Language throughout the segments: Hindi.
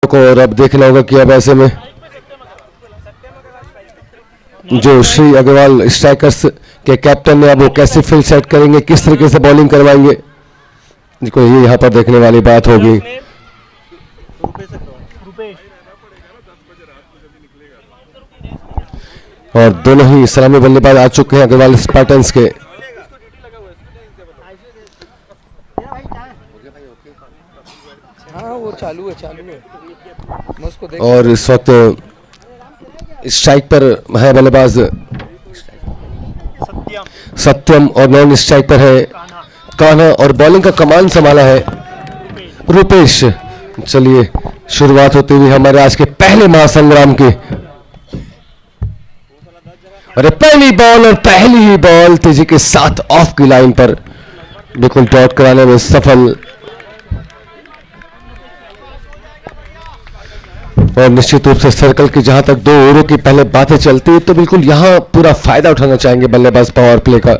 को, और अब देखना होगा कि अब ऐसे में जो श्री अग्रवाल स्ट्राइकर्स के कैप्टन ने अब वो कैसे फील्ड सेट करेंगे, किस तरीके से बॉलिंग करवाएंगे, देखो ये यहाँ पर देखने वाली बात होगी। और दोनों ही सलामी बल्लेबाज आ चुके हैं अग्रवाल स्पार्टन्स के। वो चालू है और इस वक्त स्ट्राइक पर है बल्लेबाज सत्यम और नॉन स्ट्राइक पर है कान्हा, और बॉलिंग का कमान संभाला है रुपेश। चलिए शुरुआत होती हुई हमारे आज के पहले महासंग्राम की। अरे पहली बॉल और पहली ही बॉल तेजी के साथ ऑफ की लाइन पर बिल्कुल डॉट कराने में सफल। और निश्चित रूप से सर्कल की जहां तक 2 ओवरों की पहले बातें चलती है तो बिल्कुल यहां पूरा फायदा उठाना चाहेंगे बल्लेबाज पावर प्ले का।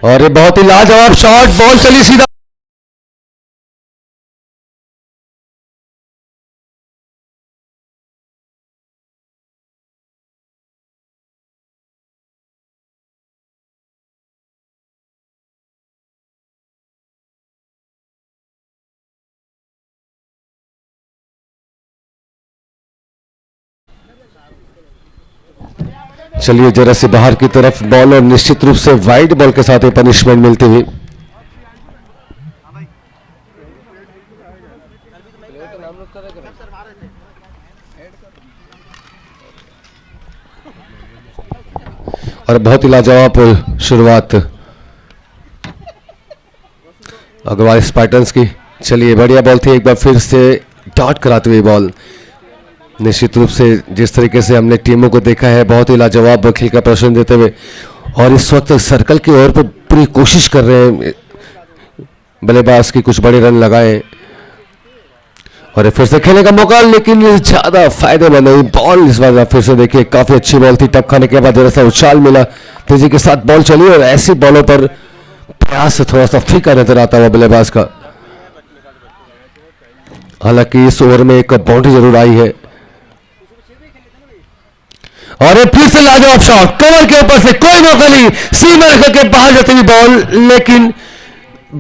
और ये बहुत ही लाजवाब शॉट, बॉल चली सीधा चलिए जरा से बाहर की तरफ बॉल, और निश्चित रूप से वाइड बॉल के साथ ही पनिशमेंट मिलती हुई। और बहुत ही लाजवाब शुरुआत अग्रवाल स्पार्टन्स की। चलिए बढ़िया बॉल थी, एक बार फिर से डॉट कराते हुए बॉल। निश्चित रूप से जिस तरीके से हमने टीमों को देखा है बहुत ही लाजवाब खेल का प्रदर्शन देते हुए, और इस वक्त सर्कल की ओर पर पूरी कोशिश कर रहे हैं बल्लेबाज की कुछ बड़े रन लगाए, और फिर से खेलने का मौका, लेकिन ज्यादा फायदेमंद नहीं बॉल। इस बार फिर से देखिए काफी अच्छी बॉल थी, टप खाने के बाद जरा सा उछाल मिला, तेजी के साथ बॉल चली, और ऐसी बॉलों पर प्रयास थोड़ा सा फीका नजर आता हुआ बल्लेबाज का। हालांकि इस ओवर में एक बाउंड्री जरूर आई है। और फिर से लाजवाब शॉट, कवर के ऊपर से कोई मौका नहीं, सीमा करके बाहर जाती हुई बॉल, लेकिन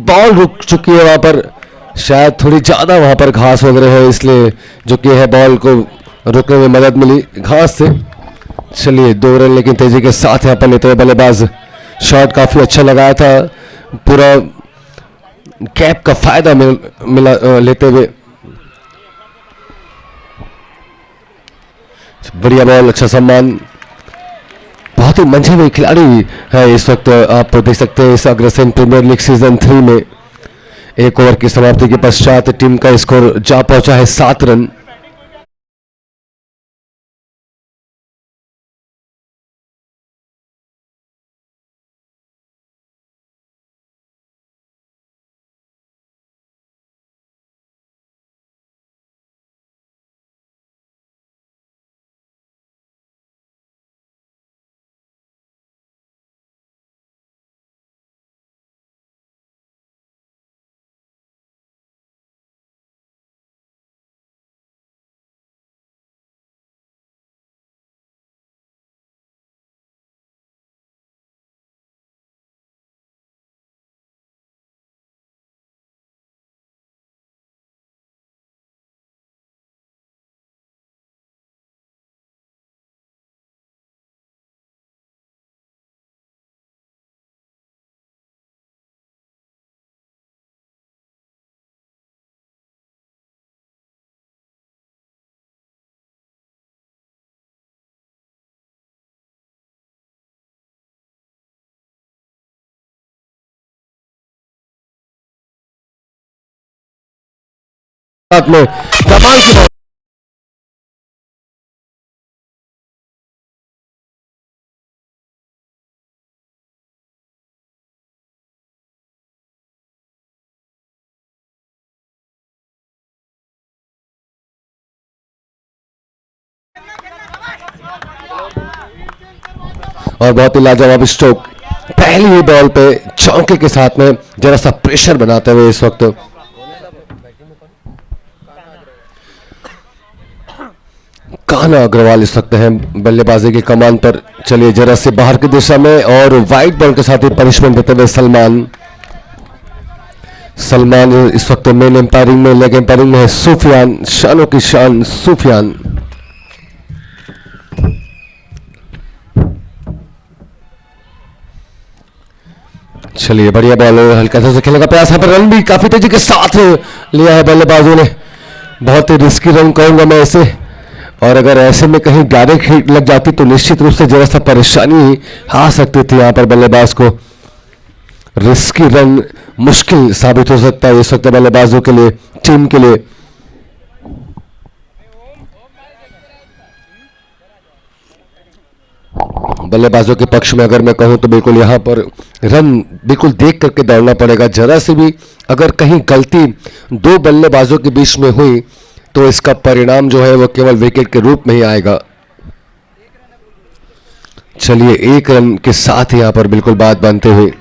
बॉल रुक चुकी है वहां पर, शायद थोड़ी ज्यादा वहां पर घास वगैरह है, इसलिए जो कि है बॉल को रुकने में मदद मिली घास से। चलिए 2 रन लेकिन तेजी के साथ यहां पर लेते हुए बल्लेबाज, शॉट काफी अच्छा लगाया था, पूरा कैप का फायदा मिला लेते हुए। बढ़िया बॉल, अच्छा सम्मान, बहुत ही मंझे हुए खिलाड़ी है इस वक्त। आप देख सकते हैं इस अग्रसेन प्रीमियर लीग सीजन 3 में 1 ओवर की समाप्ति के पश्चात टीम का स्कोर जा पहुंचा है 7 रन। में कमाल की बॉल, और बहुत ही लाजवाब स्ट्रोक, पहली ही बॉल पे चौके के साथ में जरा सा प्रेशर बनाते हुए इस वक्त कान्हा अग्रवाल इस वक्त हैं बल्लेबाजी की कमान पर। चलिए जरा से बाहर की दिशा में और वाइट बॉल के साथ ही पनिशमेंट देते हुए सलमान इस वक्त मेन एम्पायरिंग में, लेग एम्पायरिंग में है सुफियान, शानों की शान सुफियान। चलिए बढ़िया बॉल, हल्का सा खेलने का प्रयास है पर रन भी काफी तेजी के साथ लिया है बल्लेबाजों ने। बहुत ही रिस्की रन कहूंगा मैं इसे, और अगर ऐसे में कहीं डायरेक्ट हिट लग जाती तो निश्चित रूप से जरा सा परेशानी आ सकती थी यहां पर बल्लेबाज को। रिस्की रन मुश्किल साबित हो सकता है इस वक्त बल्लेबाजों के लिए, टीम के लिए। बल्लेबाजों के पक्ष में अगर मैं कहूं तो बिल्कुल यहां पर रन बिल्कुल देख करके दौड़ना पड़ेगा। जरा से भी अगर कहीं गलती दो बल्लेबाजों के बीच में हुई तो इसका परिणाम जो है वो केवल विकेट के रूप में ही आएगा। चलिए एक रन के साथ यहां पर बिल्कुल बात बनते हुए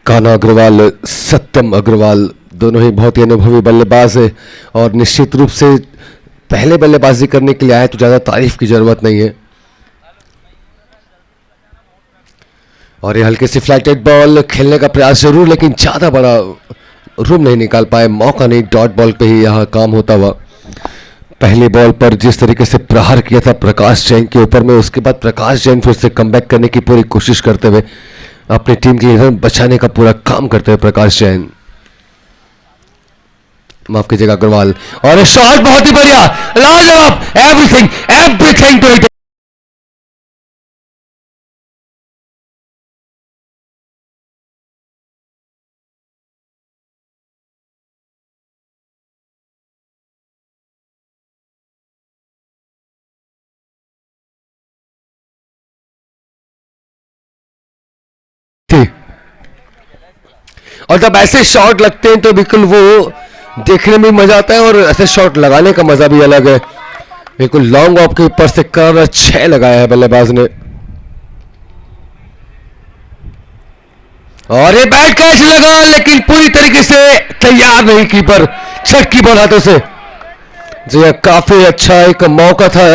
कान्हा अग्रवाल, सत्यम अग्रवाल दोनों ही बहुत ही अनुभवी बल्लेबाज है और निश्चित रूप से पहले बल्लेबाजी करने के लिए आए तो ज्यादा तारीफ की जरूरत नहीं है। और ये हल्के सी फ्लाइटेड बॉल खेलने का प्रयास जरूर, लेकिन ज्यादा बड़ा रूम नहीं निकाल पाए, मौका नहीं, डॉट बॉल पे ही यहां काम होता हुआ। पहली बॉल पर जिस तरीके से प्रहार किया था प्रकाश जैन के ऊपर में, उसके बाद प्रकाश जैन फिर से कमबैक करने की पूरी कोशिश करते हुए अपनी टीम के लिए रन बचाने का पूरा काम करते हुए प्रकाश जैन, माफ कीजिएगा अग्रवाल, और शॉट बहुत ही बढ़िया, लाजवाब, एवरीथिंग एवरीथिंग टू इट। और जब ऐसे शॉट लगते हैं तो बिल्कुल वो देखने में मजा आता है और ऐसे शॉट लगाने का मजा भी अलग है। बिल्कुल लॉन्ग ऑफ के ऊपर से कर 6 लगाया है बल्लेबाज ने, और ये बैट कैच लगा लेकिन पूरी तरीके से तैयार नहीं कीपर, छटकी बॉल हाथों से। जी काफी अच्छा एक मौका था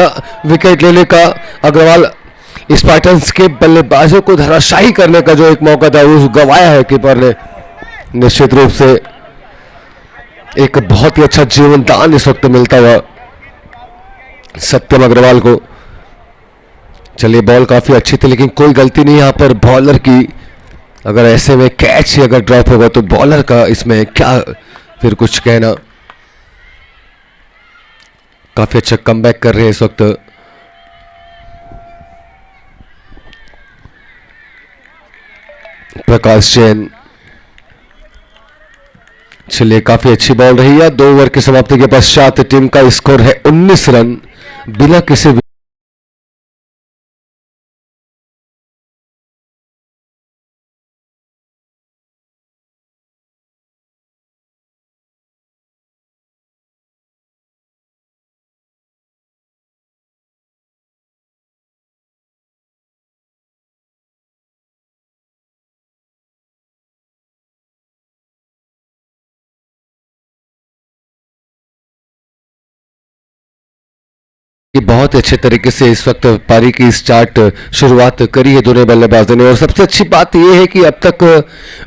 विकेट लेने का, अग्रवाल स्पार्टन्स के बल्लेबाजों को धराशायी करने का जो एक मौका था वो गंवाया है कीपर ने। निश्चित रूप से एक बहुत ही अच्छा जीवन दान इस वक्त मिलता हुआ सत्यम अग्रवाल को। चलिए बॉल काफी अच्छी थी लेकिन कोई गलती नहीं यहां पर बॉलर की। अगर ऐसे में कैच ही अगर ड्रॉप होगा तो बॉलर का इसमें क्या फिर कुछ कहना। काफी अच्छा कमबैक कर रहे हैं इस वक्त प्रकाश जैन। चलिए काफी अच्छी बॉल रही है। 2 ओवर की समाप्ति के पश्चात टीम का स्कोर है 19 रन बिना किसी बहुत अच्छे तरीके से इस वक्त पारी की स्टार्ट शुरुआत करी है दोनों बल्लेबाजों ने। और सबसे अच्छी बात यह है कि अब तक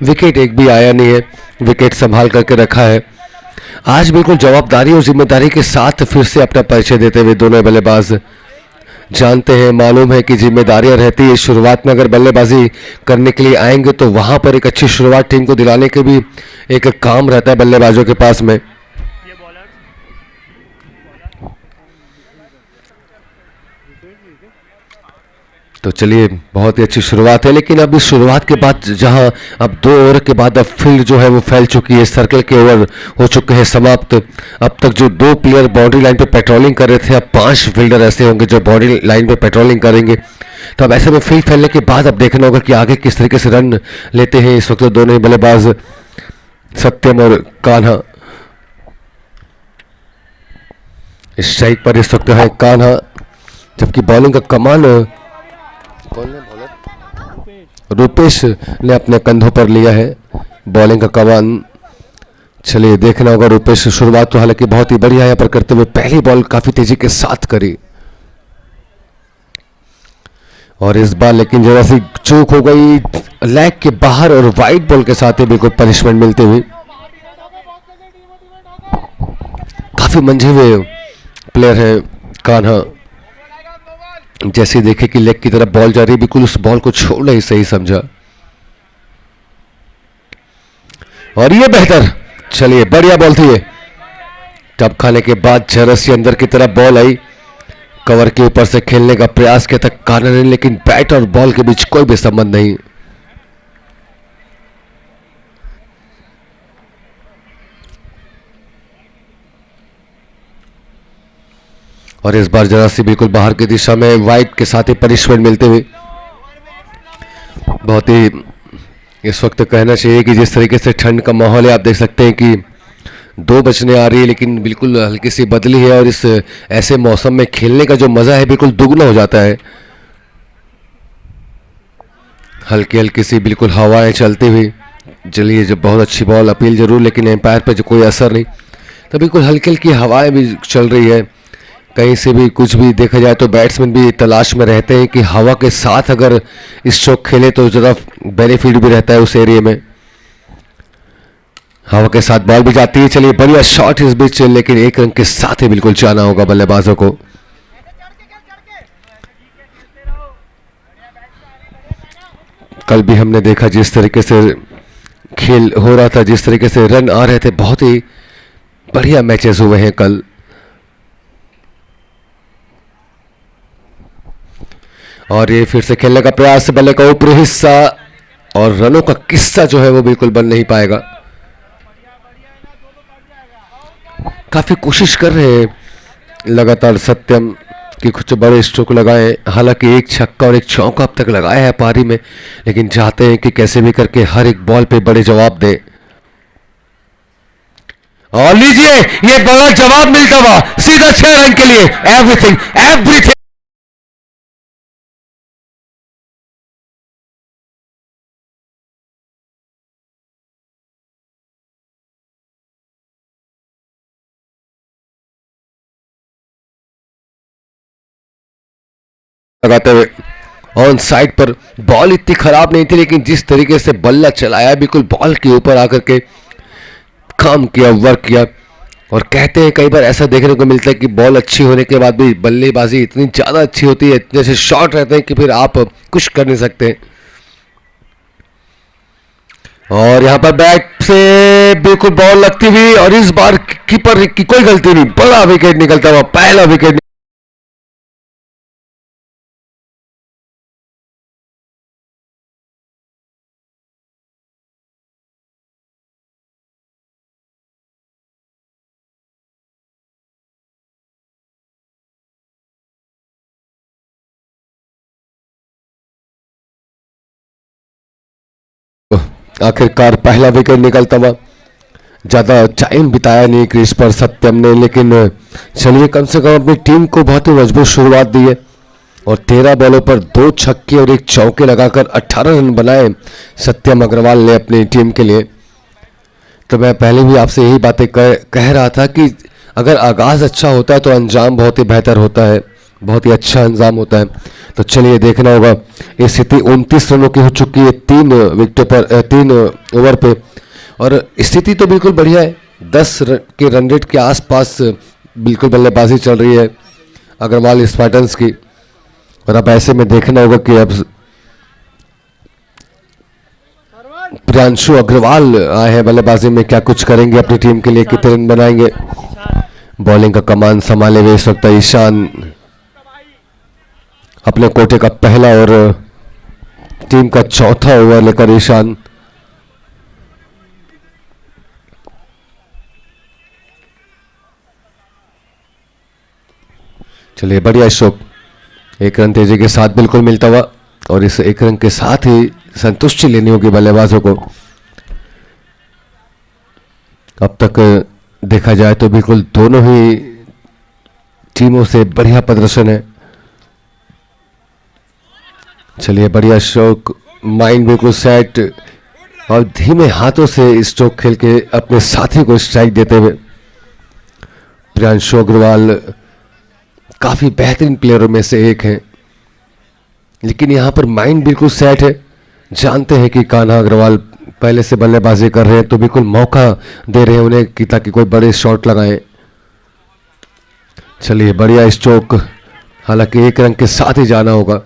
विकेट एक भी आया नहीं है, विकेट संभाल करके रखा है। आज बिल्कुल जवाबदारी और जिम्मेदारी के साथ फिर से अपना परिचय देते हुए दोनों बल्लेबाज जानते हैं, मालूम है कि जिम्मेदारियां रहती है शुरुआत में। अगर बल्लेबाजी करने के लिए आएंगे तो वहां पर एक अच्छी शुरुआत टीम को दिलाने के भी एक काम रहता है बल्लेबाजों के पास में। तो चलिए बहुत ही अच्छी शुरुआत है, लेकिन अब इस शुरुआत के बाद जहां अब 2 ओवर के बाद अब फील्ड जो है वो फैल चुकी है, सर्कल के ओवर हो चुके हैं समाप्त। अब तक जो 2 प्लेयर बाउंड्री लाइन पे पेट्रोलिंग कर रहे थे, अब 5 फील्डर ऐसे होंगे जो बाउंड्री लाइन पे पेट्रोलिंग करेंगे। तो अब ऐसे में फील्ड फैलने के बाद अब देखना होगा कि आगे किस तरीके से रन लेते हैं इस वक्त दोनों ही बल्लेबाज सत्यम और कान्हा। स्ट्राइक पर इस वक्त है कान्हा, जबकि बॉलिंग का कमान रूपेश ने अपने कंधों पर लिया है बॉलिंग का कमान। चलिए देखना होगा रूपेश शुरुआत तो हालांकि बहुत ही बढ़िया यहाँ पर करते हुए पहली बॉल काफी तेजी के साथ करी और इस बार लेकिन जरा सी चूक हो गई लेग के बाहर और वाइड बॉल के साथ ही बिल्कुल पनिशमेंट मिलते हुए। काफी मंझे हुए प्लेयर है कान्हा, जैसे देखे कि लेग की तरफ बॉल जा रही बिल्कुल उस बॉल को छोड़ना ही सही समझा और ये बेहतर। चलिए बढ़िया बॉल थी ये। टप खाने के बाद झरस से अंदर की तरफ बॉल आई, कवर के ऊपर से खेलने का प्रयास किया था कान्हा ने, लेकिन बैट और बॉल के बीच कोई भी संबंध नहीं। और इस बार जरा सी बिल्कुल बाहर की दिशा में वाइड के साथ ही पनिशमेंट मिलते हुए। बहुत ही इस वक्त कहना चाहिए कि जिस तरीके से ठंड का माहौल है, आप देख सकते हैं कि 2 बजने आ रही है लेकिन बिल्कुल हल्की सी बदली है और इस ऐसे मौसम में खेलने का जो मज़ा है बिल्कुल दुगना हो जाता है। हल्की हल्की सी बिल्कुल हवाएं चलती हुई। चलिए जब बहुत अच्छी बॉल अपील जरूर, लेकिन एम्पायर पर जो कोई असर नहीं, तो बिल्कुल हल्की हल्की हवाएं भी चल रही है। कहीं से भी कुछ भी देखा जाए तो बैट्समैन भी तलाश में रहते हैं कि हवा के साथ अगर स्ट्रोक खेले तो ज़रा बेनिफिट भी रहता है उस एरिया में। हवा के साथ बॉल भी जाती है। चलिए बढ़िया शॉट इस बीच, लेकिन एक रन के साथ ही बिल्कुल जाना होगा बल्लेबाजों को। कल भी हमने देखा जिस तरीके से खेल हो रहा था, जिस तरीके से रन आ रहे थे, बहुत ही बढ़िया मैचेस हुए हैं कल। और ये फिर से खेलने का प्रयास, बल्ले का ऊपरी हिस्सा और रनों का किस्सा जो है वो बिल्कुल बन नहीं पाएगा। काफी कोशिश कर रहे हैं लगातार सत्यम कि कुछ बड़े स्ट्रोक लगाएं, हालांकि एक छक्का और एक चौका अब तक लगाया है पारी में, लेकिन चाहते हैं कि कैसे भी करके हर एक बॉल पे बड़े जवाब दे। और लीजिए ये बड़ा जवाब मिलता हुआ सीधा 6 रन के लिए। एवरीथिंग एवरीथिंग लगाते हुए ऑन साइड पर। बॉल इतनी खराब नहीं थी, लेकिन जिस तरीके से बल्ला चलाया बिल्कुल बॉल के ऊपर आकर के काम किया, वर्क किया। और कहते हैं कई बार ऐसा देखने को मिलता है कि बॉल अच्छी होने के बाद भी बल्लेबाजी इतनी ज़्यादा अच्छी होती है, इतने से शॉट रहते हैं कि फिर आप कुछ कर नहीं सकते। और यहां पर बैट से बिल्कुल बॉल लगती हुई और इस बार कीपर की कोई गलती नहीं, बड़ा विकेट निकलता हुआ, पहला विकेट। आखिरकार पहला विकेट निकलता हुआ। ज़्यादा टाइम बिताया नहीं क्रीज पर सत्यम ने, लेकिन चलिए कम से कम अपनी टीम को बहुत ही मजबूत शुरुआत दी है और 13 बॉलों पर 2 छक्के और 1 चौके लगाकर 18 रन बनाए सत्यम अग्रवाल ने अपनी टीम के लिए। तो मैं पहले भी आपसे यही बातें कह रहा था कि अगर आगाज़ अच्छा होता है तो अंजाम बहुत ही बेहतर होता है, बहुत ही अच्छा अंजाम होता है। तो चलिए देखना होगा। ये स्थिति 29 रनों की हो चुकी है 3 विकेटों पर 3 ओवर पे, और स्थिति तो बिल्कुल बढ़िया है। 10 के रन रेट के आसपास बिल्कुल बल्लेबाजी चल रही है अग्रवाल स्पार्टन्स की। और अब ऐसे में देखना होगा कि अब प्रियांशु अग्रवाल आए हैं बल्लेबाजी में, क्या कुछ करेंगे अपनी टीम के लिए, कितने रन बनाएंगे। बॉलिंग का कमान संभाले हुए इस वक्त ईशान, अपने कोटे का पहला और टीम का चौथा ओवर लेकर ईशान। चलिए बढ़िया स्ट्रोक, 1 रन तेजी के साथ बिल्कुल मिलता हुआ, और इस 1 रन के साथ ही संतुष्टि लेनी होगी बल्लेबाजों को। अब तक देखा जाए तो बिल्कुल दोनों ही टीमों से बढ़िया प्रदर्शन है। चलिए बढ़िया स्ट्रोक माइंड बिल्कुल सेट और धीमे हाथों से स्ट्रोक खेल के अपने साथी को स्ट्राइक देते हुए प्रियांशु अग्रवाल काफ़ी बेहतरीन प्लेयरों में से एक है, लेकिन यहाँ पर माइंड बिल्कुल सेट है। जानते हैं कि कान्हा अग्रवाल पहले से बल्लेबाजी कर रहे हैं, तो बिल्कुल मौका दे रहे हैं उन्हें कि ताकि कोई बड़े शॉट लगाएं। चलिए बढ़िया स्ट्रोक, हालांकि एक रन के साथ ही जाना होगा।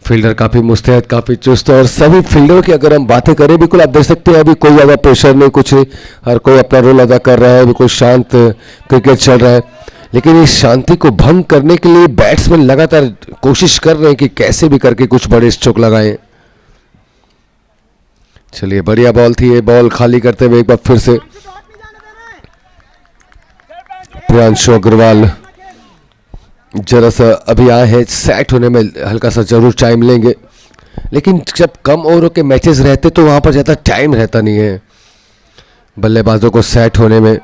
फील्डर काफ़ी मुस्तैद, काफ़ी चुस्त, और सभी फील्डरों की अगर हम बातें करें बिल्कुल आप देख सकते हैं अभी कोई ज़्यादा प्रेशर नहीं, कुछ नहीं, हर कोई अपना रोल अदा कर रहा है, बिल्कुल शांत क्रिकेट चल रहा है। लेकिन इस शांति को भंग करने के लिए बैट्समैन लगातार कोशिश कर रहे हैं कि कैसे भी करके कुछ बड़े स्ट्रोक लगाएं। चलिए बढ़िया बॉल थी ये, बॉल खाली करते हुए एक बार फिर से प्रियांशु अग्रवाल जरा सा अभी आए हैं, सेट होने में हल्का सा जरूर टाइम लेंगे, लेकिन जब कम ओवरों के मैचेस रहते तो वहाँ पर ज़्यादा टाइम रहता नहीं है। बल्लेबाजों को सेट होने में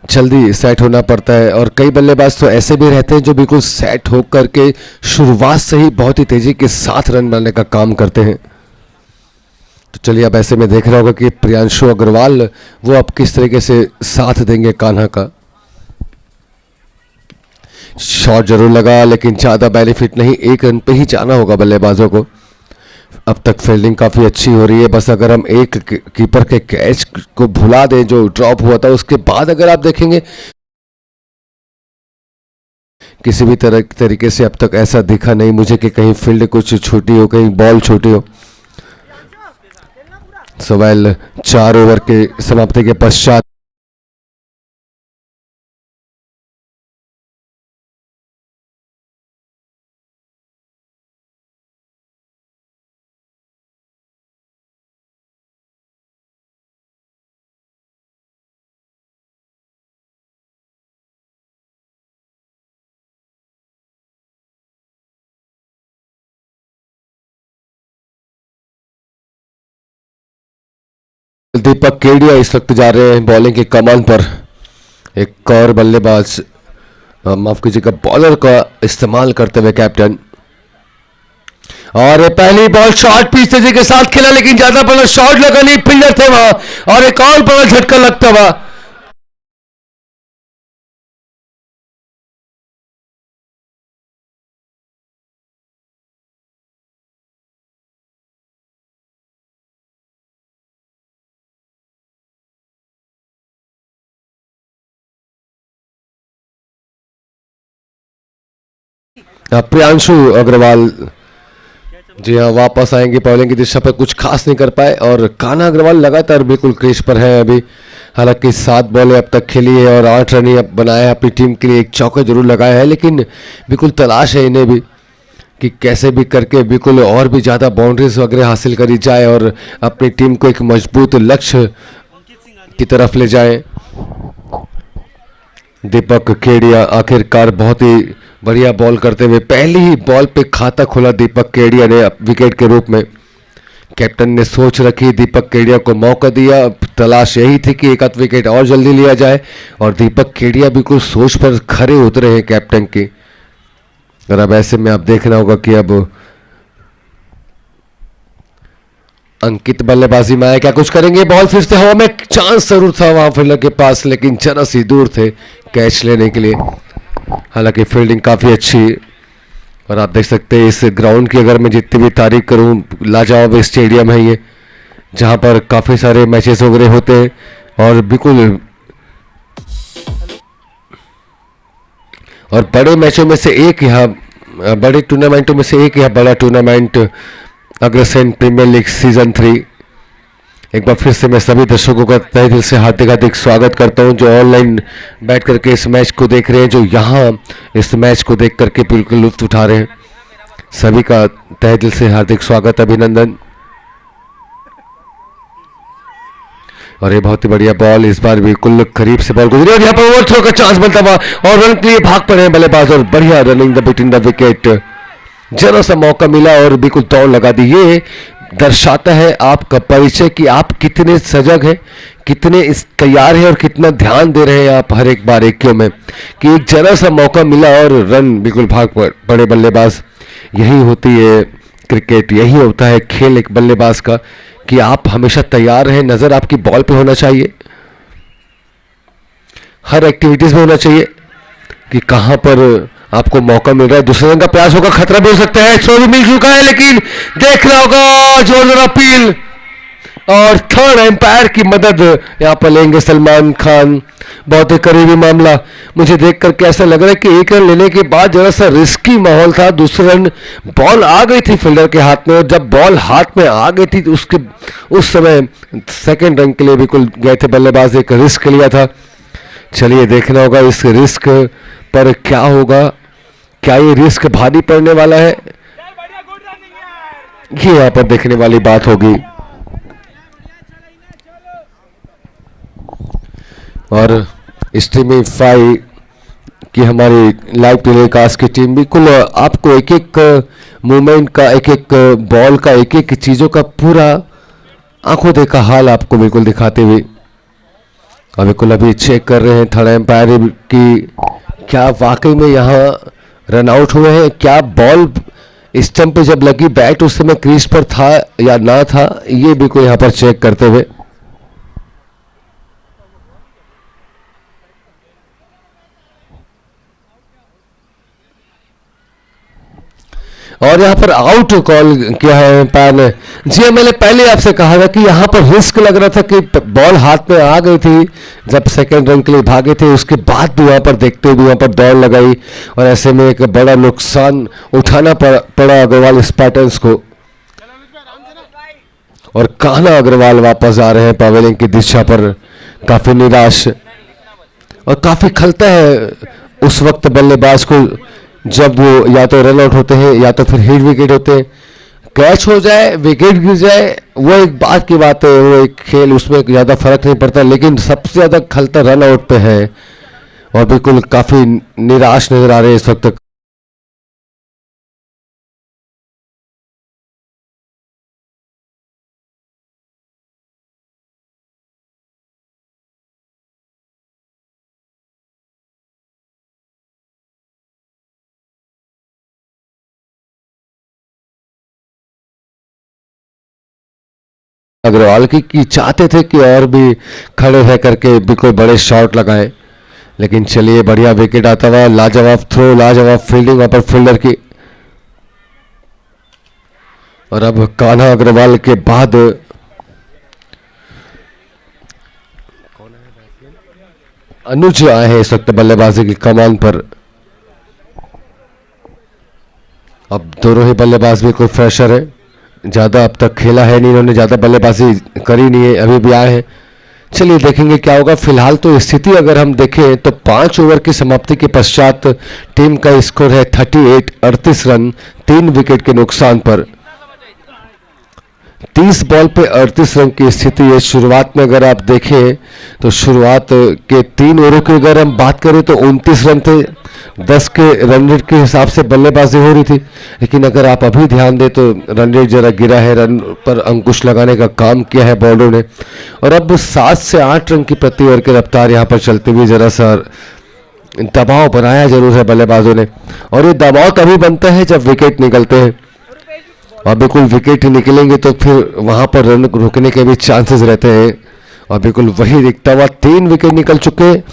जल्दी सेट होना पड़ता है, और कई बल्लेबाज तो ऐसे भी रहते हैं जो बिल्कुल सेट हो करके शुरुआत से ही बहुत ही तेज़ी के साथ रन बनाने का काम करते हैं। तो चलिए अब ऐसे में देख रहा होगा कि प्रियांशु अग्रवाल वो अब किस तरीके से साथ देंगे कान्हा का। शॉट जरूर लगा, लेकिन ज़्यादा बेनिफिट नहीं, एक रन पे ही जाना होगा बल्लेबाजों को। अब तक फील्डिंग काफ़ी अच्छी हो रही है, बस अगर हम एक कीपर के कैच को भुला दें जो ड्रॉप हुआ था, उसके बाद अगर आप देखेंगे किसी भी तरीके से अब तक ऐसा दिखा नहीं मुझे कि कहीं फील्ड कुछ छोटी हो, कहीं बॉल छोटी हो। सवाल 4 ओवर के समाप्ति के पश्चात दीपक केडिया इस वक्त जा रहे हैं बॉलिंग के कमान पर। एक और बल्लेबाज माफ कीजिएगा बॉलर का इस्तेमाल करते हुए कैप्टन, और पहली बॉल शॉर्ट पिच तेजी के साथ खेला, लेकिन ज्यादा बड़ा शॉट लगा नहीं, फील्डर थे वहां, और एक और बड़ा झटका लगता हुआ। प्रियांशु अग्रवाल जी हाँ वापस आएंगे, बॉलिंग की दिशा पर कुछ खास नहीं कर पाए, और कान्हा अग्रवाल लगातार बिल्कुल क्रीज पर है अभी। हालांकि 7 बॉलें अब तक खेली है और 8 रन ही अब बनाया है अपनी टीम के लिए, एक चौका जरूर लगाया है, लेकिन बिल्कुल तलाश है इन्हें भी कि कैसे भी करके बिल्कुल और भी ज़्यादा बाउंड्रीज वगैरह हासिल करी जाए और अपनी टीम को एक मजबूत लक्ष्य की तरफ ले जाए। दीपक केडिया आखिरकार बहुत ही बढ़िया बॉल करते हुए पहली ही बॉल पे खाता खोला दीपक केडिया ने विकेट के रूप में। कैप्टन ने सोच रखी, दीपक केडिया को मौका दिया, तलाश यही थी कि एक आध विकेट और जल्दी लिया जाए, और दीपक केडिया बिल्कुल सोच पर खरे उतरे हैं कैप्टन की। और अब ऐसे में आप देखना होगा कि अब अंकित बल्लेबाजी में आए, क्या कुछ करेंगे, बॉल फिर से हवा में, चांस जरूर था वहां फील्डर के पास, लेकिन जरा सी दूर थे कैच लेने के लिए। हालांकि फील्डिंग काफ़ी अच्छी, और आप देख सकते हैं इस ग्राउंड की अगर मैं जितनी भी तारीफ करूं, लाजवाब स्टेडियम है ये, जहां पर काफ़ी सारे मैचेस वगैरह होते हैं, और बिल्कुल और बड़े मैचों में से एक यहाँ, बड़े टूर्नामेंटों में से एक यह बड़ा tournament Agrasen premier league season 3। एक बार फिर से मैं सभी दर्शकों का तहे दिल से हार्दिक हार्दिक स्वागत करता हूं जो ऑनलाइन बैठ करके इस मैच को देख रहे हैं, जो यहाँ इस मैच को देख करके बिल्कुल लुत्फ उठा रहे हैं। सभी का तहे दिल से हार्दिक स्वागत, अभिनंदन। और ये बहुत ही बढ़िया बॉल, इस बार बिल्कुल करीब से बॉल गुजरी, और यहाँ पर ओवर थ्रो का चांस बनता हुआ और रन के लिए भाग पड़े हैं बल्लेबाज, और बढ़िया running the between the wicket, जरा सा मौका मिला और बिल्कुल दौड़ लगा दी। ये दर्शाता है आपका परिचय कि आप कितने सजग हैं, कितने तैयार हैं और कितना ध्यान दे रहे हैं आप हर एक बारीकियों में, कि एक जरा सा मौका मिला और रन बिल्कुल भाग पड़े बल्लेबाज। यही होती है क्रिकेट यही होता है, खेल एक बल्लेबाज का, कि आप हमेशा तैयार रहें, नजर आपकी बॉल पे होना चाहिए, हर एक्टिविटीज में होना चाहिए कि कहां पर आपको मौका मिल रहा है। दूसरे रन का प्रयास होगा, खतरा भी हो सकता है, शो भी मिल चुका है, लेकिन देखना होगा जोरदार अपील और थर्ड एम्पायर की मदद यहां पर लेंगे सलमान खान। बहुत ही करीबी मामला, मुझे देख करके ऐसा लग रहा है कि एक रन लेने के बाद जरा सा रिस्की माहौल था। दूसरा रन बॉल आ गई थी फील्डर के हाथ में, और जब बॉल हाथ में आ गई थी तो उस समय सेकंड रन के लिए बिल्कुल गए थे बल्लेबाज, एक रिस्क लिया था। चलिए देखना होगा इस रिस्क पर क्या होगा, क्या ये रिस्क भारी पड़ने वाला है, ये यहां पर देखने वाली बात होगी। और स्ट्रीमिफाई की हमारी लाइव टेलीकास्ट की टीम बिल्कुल आपको एक एक मूवमेंट का, एक एक बॉल का, एक एक चीज़ों का पूरा आंखों देखा हाल आपको बिल्कुल दिखाते हुए और बिल्कुल अभी चेक कर रहे हैं थर्ड एम्पायर की, क्या वाकई में यहाँ रन आउट हुए हैं, क्या बॉल स्टंप पे जब लगी बैट उस समय क्रीज पर था या ना था, ये बिल्कुल यहाँ पर चेक करते हुए। और यहाँ पर आउट कॉल किया है एम्पायर ने। जी मैंने पहले आपसे कहा था कि यहाँ पर रिस्क लग रहा था कि बॉल हाथ में आ गई थी जब सेकंड रन के लिए भागे थे, उसके बाद भी वहाँ पर देखते हुए वहाँ पर दौड़ लगाई और ऐसे में एक बड़ा नुकसान उठाना पड़ा अग्रवाल स्पार्टन्स को। और कान्हा अग्रवाल वापस आ रहे हैं पवेलियन की दिशा पर, काफी निराश और काफी खलता है उस वक्त बल्लेबाज को जब वो या तो रन आउट होते हैं या तो फिर हिट विकेट होते हैं। कैच हो जाए, विकेट गिर जाए, वो एक बात की बात है, वो एक खेल, उसमें ज़्यादा फर्क नहीं पड़ता, लेकिन सबसे ज़्यादा खलता रन आउट पे है और बिल्कुल काफ़ी निराश नजर आ रहे हैं इस वक्त। अग्रवाल की चाहते थे कि और भी खड़े रह करके बिल्कुल बड़े शॉट लगाएं, लेकिन चलिए बढ़िया विकेट आता हुआ, लाजवाब थ्रो, लाजवाब फील्डिंग वहां पर फील्डर की। और अब कान्हा अग्रवाल के बाद अनुज आए हैं इस वक्त बल्लेबाजी की कमान पर। अब दोनों ही बल्लेबाज भी कोई फ्रेशर है, ज़्यादा अब तक खेला है नहीं, इन्होंने ज़्यादा बल्लेबाजी करी नहीं है, अभी भी आए हैं। चलिए देखेंगे क्या होगा। फिलहाल तो स्थिति अगर हम देखें तो 5 ओवर की समाप्ति के पश्चात टीम का स्कोर है 38 रन 3 विकेट के नुकसान पर। 30 बॉल पे 38 रन की स्थिति है। शुरुआत में अगर आप देखें तो शुरुआत के 3 ओवरों की अगर हम बात करें तो 29 रन थे, 10 के रन रेट के हिसाब से बल्लेबाजी हो रही थी, लेकिन अगर आप अभी ध्यान दें तो रन रेट जरा गिरा है, रन पर अंकुश लगाने का काम किया है बॉलरों ने, और अब 7 से 8 रन की प्रति ओवर की रफ्तार यहाँ पर चलते हुए जरा सा दबाव बनाया जरूर है बल्लेबाजों ने, और ये दबाव तभी बनता है जब विकेट निकलते हैं, और बिल्कुल विकेट निकलेंगे तो फिर वहां पर रन रोकने के भी चांसेस रहते हैं, और बिल्कुल वही दिखता हुआ 3 विकेट निकल चुके हैं।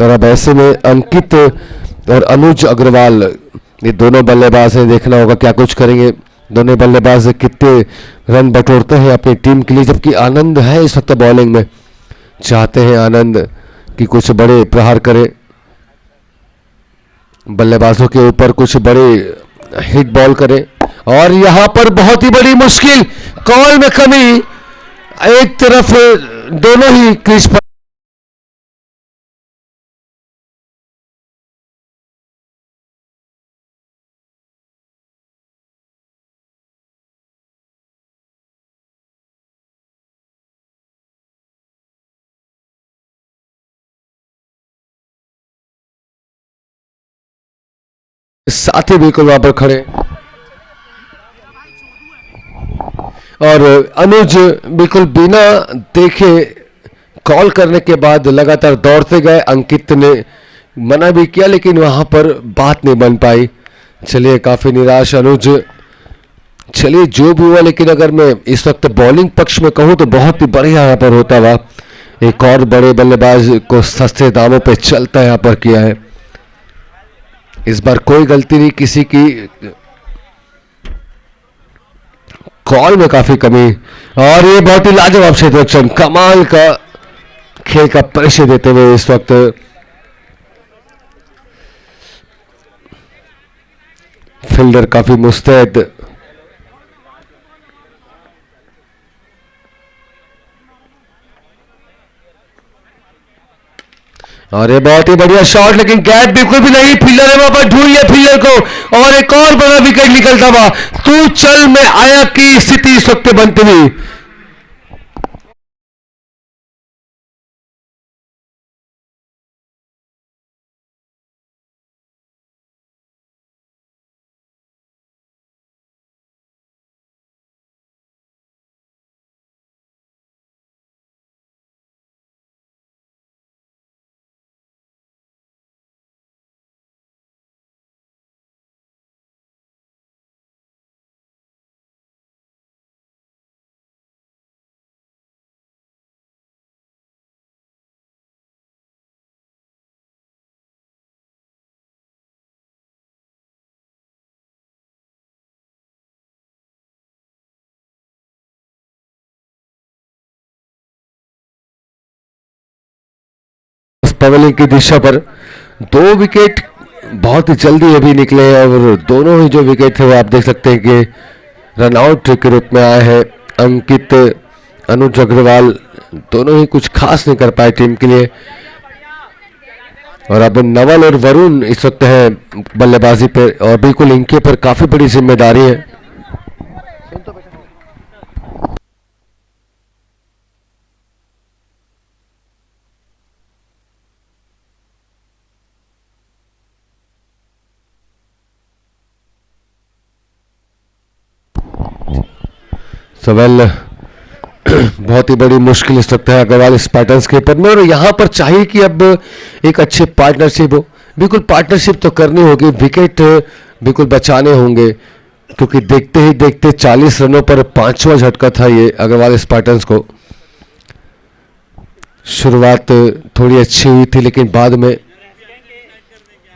और अब ऐसे में अंकित और अनुज अग्रवाल ये दोनों बल्लेबाज हैं, देखना होगा क्या कुछ करेंगे दोनों बल्लेबाज, कितने रन बटोरते हैं अपनी टीम के लिए, जबकि आनंद है इस वक्त बॉलिंग में, चाहते हैं आनंद कि कुछ बड़े प्रहार करे, बल्लेबाजों के ऊपर कुछ बड़े हिट बॉल करे, और यहां पर बहुत ही बड़ी मुश्किल, कॉल में कमी, एक तरफ दोनों ही क्रीज पर साथी बिल्कुल वहां पर खड़े, और अनुज बिल्कुल बिना देखे कॉल करने के बाद लगातार दौड़ते गए। अंकित ने मना भी किया लेकिन वहां पर बात नहीं बन पाई। चलिए काफी निराश अनुज चलिए जो भी हुआ, लेकिन अगर मैं इस वक्त बॉलिंग पक्ष में कहूँ तो बहुत ही बढ़िया यहाँ पर होता हुआ एक और बड़े बल्लेबाज को सस्ते दामों पे चलता यहाँ पर किया है। इस बार कोई गलती नहीं किसी की, कॉल में काफी कमी, और ये बहुत ही लाजवाब क्षेत्ररक्षण, कमाल का खेल का परिचय देते हुए इस वक्त फील्डर काफी मुस्तैद। और ये बहुत ही बढ़िया शॉट, लेकिन गैप बिल्कुल भी नहीं, फील्डर ने वहां पर ढूंढ लिया फील्डर को, और एक और बड़ा विकेट निकलता हुआ तू चल में आया की स्थिति इस वक्त बनती हुई। पवेलियन की दिशा पर 2 विकेट बहुत ही जल्दी अभी निकले, और दोनों ही जो विकेट थे वो आप देख सकते हैं कि रनआउट के रूप में आए हैं। अंकित, अनुज अग्रवाल दोनों ही कुछ खास नहीं कर पाए टीम के लिए, और अब नवल और वरुण इस वक्त हैं बल्लेबाजी पर, और बिल्कुल इनके पर काफी बड़ी जिम्मेदारी है। सवेल बहुत ही बड़ी मुश्किल इस वक्त है अग्रवाल स्पार्टन्स के ऊपर में, और यहाँ पर चाहिए कि अब एक अच्छी पार्टनरशिप हो। बिल्कुल पार्टनरशिप तो करनी होगी, विकेट बिल्कुल बचाने होंगे, क्योंकि देखते ही देखते 40 रनों पर 5वां झटका था ये अग्रवाल स्पार्टन्स को। शुरुआत थोड़ी अच्छी हुई थी, लेकिन बाद में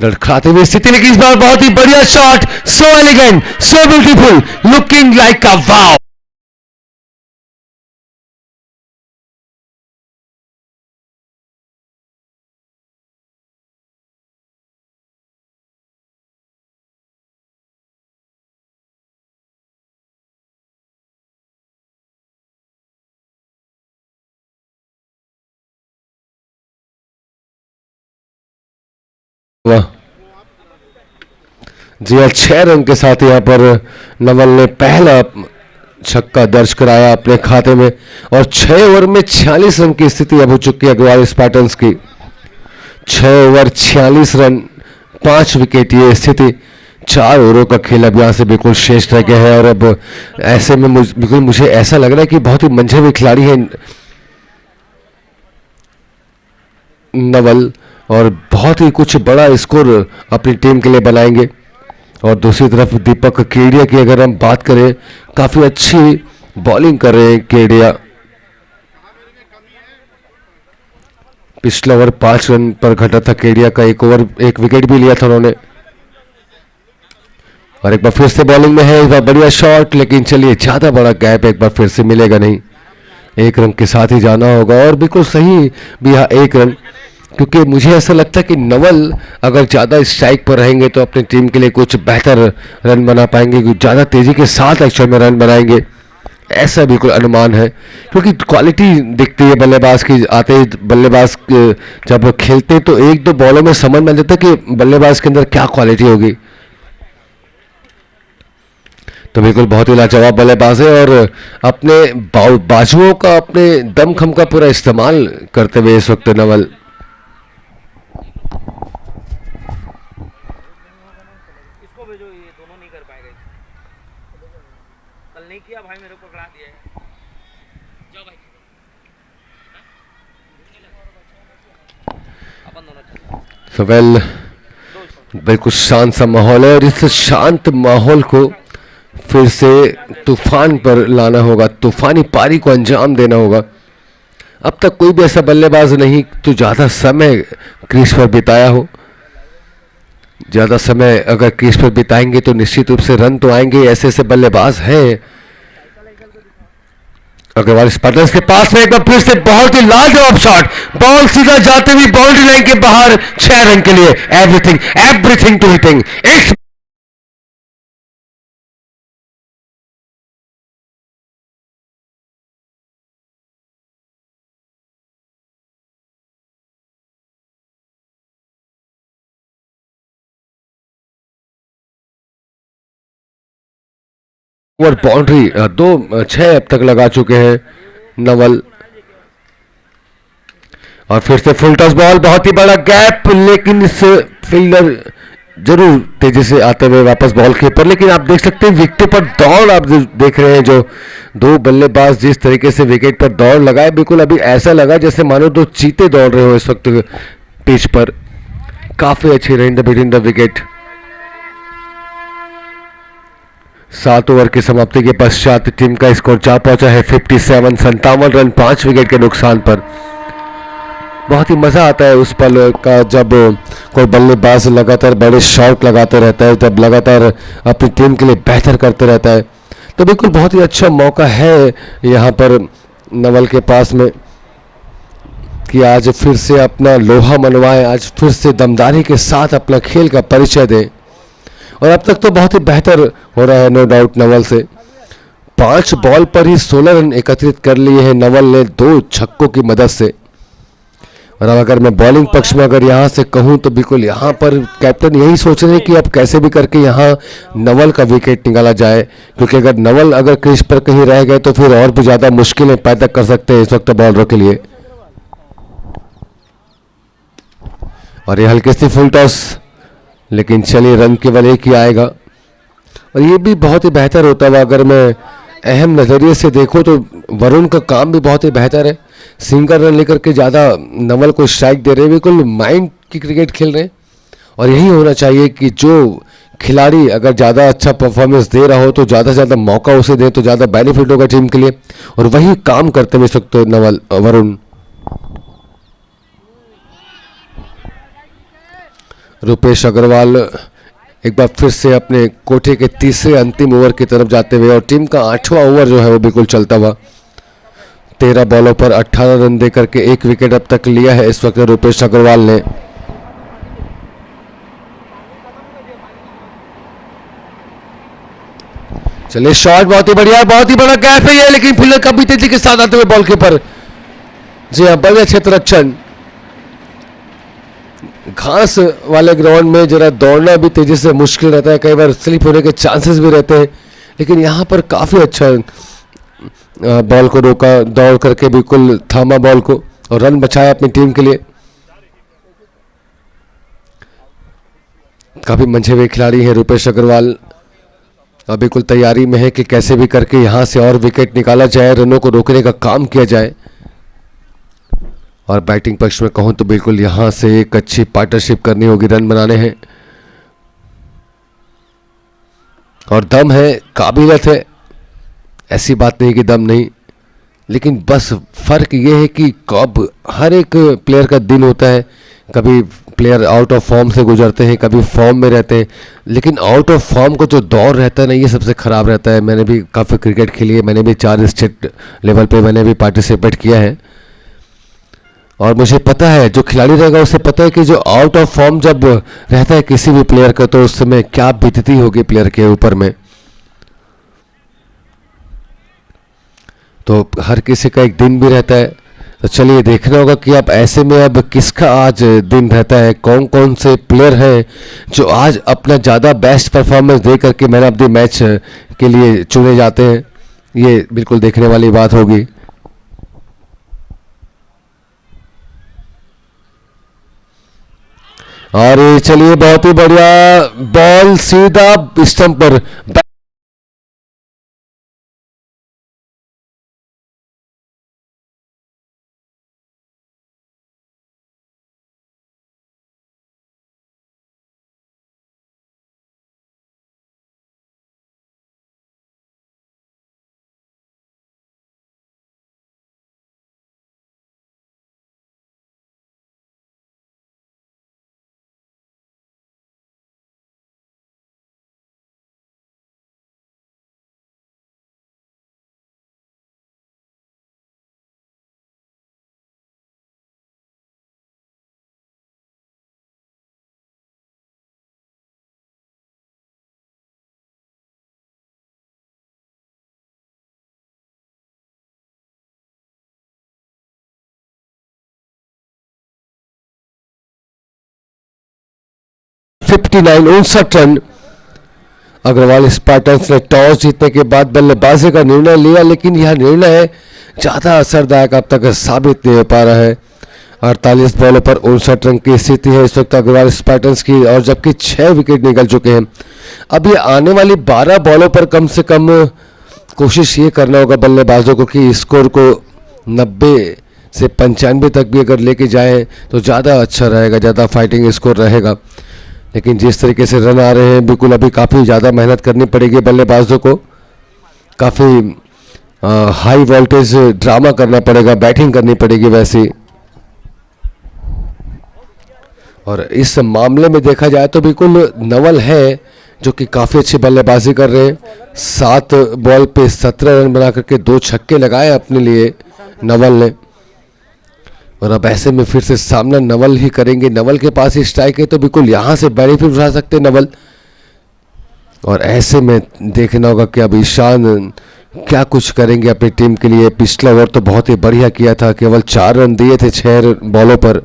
लड़खड़ाते हुए स्थिति, लेकिन इस बार बहुत ही बढ़िया shot, so elegant, so beautiful, looking like a wow. वाह जी हाँ, 6 रन के साथ यहाँ पर नवल ने पहला छक्का दर्ज कराया अपने खाते में, और 6 ओवर में 46 रन की स्थिति अब हो चुकी है अग्रवाल स्पार्टन्स की। 6 ओवर 46 रन, 5 विकेट ये स्थिति। 4 ओवरों का खेल अब यहाँ से बिल्कुल शेष रह गया है, और अब ऐसे में बिल्कुल मुझे ऐसा लग रहा है कि बहुत ही मंझे हुए खिलाड़ी हैं नवल, और बहुत ही कुछ बड़ा स्कोर अपनी टीम के लिए बनाएंगे। और दूसरी तरफ दीपक केडिया की अगर हम बात करें, काफी अच्छी बॉलिंग कर रहे हैं केडिया। पिछला ओवर 5 रन पर घटा था केडिया का, 1 ओवर 1 विकेट भी लिया था उन्होंने। और एक बार फिर से बॉलिंग में है, एक बार बढ़िया शॉट, लेकिन चलिए ज्यादा बड़ा गैप एक बार फिर से मिलेगा नहीं, 1 रन के साथ ही जाना होगा। और बिल्कुल सही भी, हाँ 1 रन, क्योंकि मुझे ऐसा लगता है कि नवल अगर ज़्यादा स्ट्राइक पर रहेंगे तो अपनी टीम के लिए कुछ बेहतर रन बना पाएंगे, ज़्यादा तेज़ी के साथ एक्चुअल में रन बनाएंगे, ऐसा बिल्कुल अनुमान है। क्योंकि क्वालिटी दिखती है बल्लेबाज की, आते ही बल्लेबाज जब खेलते तो 1-2 बॉलों में समझ में आ जाता है कि बल्लेबाज के अंदर क्या क्वालिटी होगी। तो बिल्कुल बहुत ही लाजवाब बल्लेबाज है, और अपने बाजुओं का, अपने दमखम का पूरा इस्तेमाल करते हुए इस वक्त नवल। सवेल बिल्कुल शांत सा माहौल है, और इस शांत माहौल को फिर से तूफान पर लाना होगा, तूफानी पारी को अंजाम देना होगा। अब तक कोई भी ऐसा बल्लेबाज नहीं तो ज़्यादा समय क्रीज पर बिताया हो। ज़्यादा समय अगर क्रीज पर बिताएंगे तो निश्चित रूप से रन तो आएंगे, ऐसे ऐसे बल्लेबाज हैं। अग्रवाल स्पार्टन्स के पास में एक बार फिर से बहुत ही लाजवाब शॉट, बॉल सीधा जाते हुए बाउंड्री लाइन के बाहर, 6 रन के लिए। Everything everything to hitting. It's over boundary, दो 6 अब तक लगा चुके हैं नवल। और फिर से फुल टॉस बॉल, बहुत ही बड़ा गैप, लेकिन इस फील्डर जरूर तेजी से आते हुए वापस बॉल के ऊपर। लेकिन आप देख सकते हैं विकेट पर दौड़, आप देख रहे हैं जो दो बल्लेबाज जिस तरीके से विकेट पर दौड़ लगाए, बिल्कुल अभी ऐसा लगा जैसे मानो दो चीते दौड़ रहे हो इस वक्त पिच पर। काफी अच्छी range between the wicket. 7 over की समाप्ति के पश्चात टीम का स्कोर जा पहुंचा है 57 रन 5 विकेट के नुकसान पर। बहुत ही मज़ा आता है उस पल का जब कोई बल्लेबाज लगातार बड़े शॉट लगाते रहता है, जब लगातार अपनी टीम के लिए बेहतर करते रहता है। तो बिल्कुल बहुत ही अच्छा मौका है यहाँ पर नवल के पास में कि आज फिर से अपना लोहा मनवाएं, आज फिर से दमदारी के साथ अपना खेल का परिचय दें। और अब तक तो बहुत ही बेहतर हो रहा है नो डाउट नवल से। 5 बॉल पर ही 16 रन एकत्रित कर लिए हैं नवल ने 2 छक्कों की मदद से। और अब अगर मैं बॉलिंग पक्ष में अगर यहाँ से कहूँ तो बिल्कुल यहाँ पर कैप्टन यही सोच रहे हैं कि अब कैसे भी करके यहाँ नवल का विकेट निकाला जाए, क्योंकि अगर नवल अगर क्रीज पर कहीं रह गए तो फिर और भी ज़्यादा मुश्किलें पैदा कर सकते हैं इस वक्त बॉलरों के लिए। और ये हल्की सी फुल टॉस, लेकिन चलिए रन केवल एक ही आएगा। और ये भी बहुत ही बेहतर होता है अगर मैं अहम नज़रिए से देखूं तो वरुण का काम भी बहुत ही बेहतर है। सिंगल रन लेकर के ज़्यादा नवल को स्ट्राइक दे रहे हैं, बिल्कुल माइंड की क्रिकेट खेल रहे हैं। और यही होना चाहिए कि जो खिलाड़ी अगर ज़्यादा अच्छा परफॉर्मेंस दे रहा हो तो ज़्यादा से ज़्यादा मौका उसे दें तो ज़्यादा बेनिफिट होगा टीम के लिए। और वही काम करते हुए इस वक्त नवल वरुण। रुपेश अग्रवाल एक बार फिर से अपने कोठे के तीसरे अंतिम ओवर की तरफ जाते हुए, और टीम का 8वां ओवर जो है वो बिल्कुल चलता हुआ। 13 बॉलों पर 18 रन देकर के एक विकेट अब तक लिया है इस वक्त रुपेश अग्रवाल ने। चलिए शॉट बहुत ही बढ़िया, बहुत ही बड़ा गैप है ये, लेकिन फील्डर काफी तेजी के साथ आते हुए बॉल के ऊपर। जी हाँ, बढ़िया क्षेत्र रक्षण। घास वाले ग्राउंड में जरा दौड़ना भी तेजी से मुश्किल रहता है, कई बार स्लिप होने के चांसेस भी रहते हैं, लेकिन यहाँ पर काफ़ी अच्छा बॉल को रोका, दौड़ करके बिल्कुल थामा बॉल को और रन बचाया अपनी टीम के लिए। काफ़ी मंझे हुए खिलाड़ी हैं रुपेश अग्रवाल, अब बिल्कुल तैयारी में है कि कैसे भी करके यहाँ से और विकेट निकाला जाए, रनों को रोकने का काम किया जाए। और बैटिंग पक्ष में कहूँ तो बिल्कुल यहाँ से एक अच्छी पार्टनरशिप करनी होगी, रन बनाने हैं। और दम है, काबिलियत है, ऐसी बात नहीं कि दम नहीं, लेकिन बस फ़र्क ये है कि कब हर एक प्लेयर का दिन होता है। कभी प्लेयर आउट ऑफ फॉर्म से गुजरते हैं, कभी फॉर्म में रहते हैं, लेकिन आउट ऑफ फॉर्म को जो दौर रहता है ना, ये सबसे ख़राब रहता है। मैंने भी काफ़ी क्रिकेट खेली है, मैंने भी 4 स्टेट लेवल पे मैंने भी पार्टिसिपेट किया है, और मुझे पता है जो खिलाड़ी रहेगा उसे पता है कि जो आउट ऑफ फॉर्म जब रहता है किसी भी प्लेयर का तो उस समय क्या बीतती होगी प्लेयर के ऊपर में। तो हर किसी का एक दिन भी रहता है, तो चलिए देखना होगा कि अब ऐसे में अब किसका आज दिन रहता है, कौन कौन से प्लेयर हैं जो आज अपना ज़्यादा बेस्ट परफॉर्मेंस दे करके मैन ऑफ द मैच के लिए चुने जाते हैं। ये बिल्कुल देखने वाली बात होगी। और चलिए बहुत ही बढ़िया बॉल सीधा स्टंप पर। 59 59 रन। अग्रवाल स्पार्टन्स ने टॉस जीतने के बाद बल्लेबाजी का निर्णय लिया, लेकिन यह निर्णय ज़्यादा असरदायक अब तक साबित नहीं हो पा रहा है। 48 बॉलों पर 59 रन की स्थिति है इस वक्त अग्रवाल स्पार्टन्स की, और जबकि 6 विकेट निकल चुके हैं। अब ये आने वाली 12 बॉलों पर कम से कम कोशिश ये करना होगा बल्लेबाजों को कि स्कोर को 90 से 95 तक भी अगर लेके जाएं तो ज़्यादा अच्छा रहेगा, ज़्यादा फाइटिंग स्कोर रहेगा। लेकिन जिस तरीके से रन आ रहे हैं, बिल्कुल अभी काफ़ी ज़्यादा मेहनत करनी पड़ेगी बल्लेबाजों को, काफ़ी हाई वोल्टेज ड्रामा करना पड़ेगा, बैटिंग करनी पड़ेगी वैसे। और इस मामले में देखा जाए तो बिल्कुल नवल है जो कि काफ़ी अच्छी बल्लेबाजी कर रहे हैं। 7 बॉल पे 17 रन बना करके 2 छक्के लगाए अपने लिए नवल ने, और अब ऐसे में फिर से सामना नवल ही करेंगे। नवल के पास ही स्ट्राइक है तो बिल्कुल यहाँ से बेनिफिट उठा सकते नवल, और ऐसे में देखना होगा कि अब ईशान क्या कुछ करेंगे अपनी टीम के लिए। पिछला ओवर तो बहुत ही बढ़िया किया था, केवल 4 रन दिए थे 6 बॉलों पर।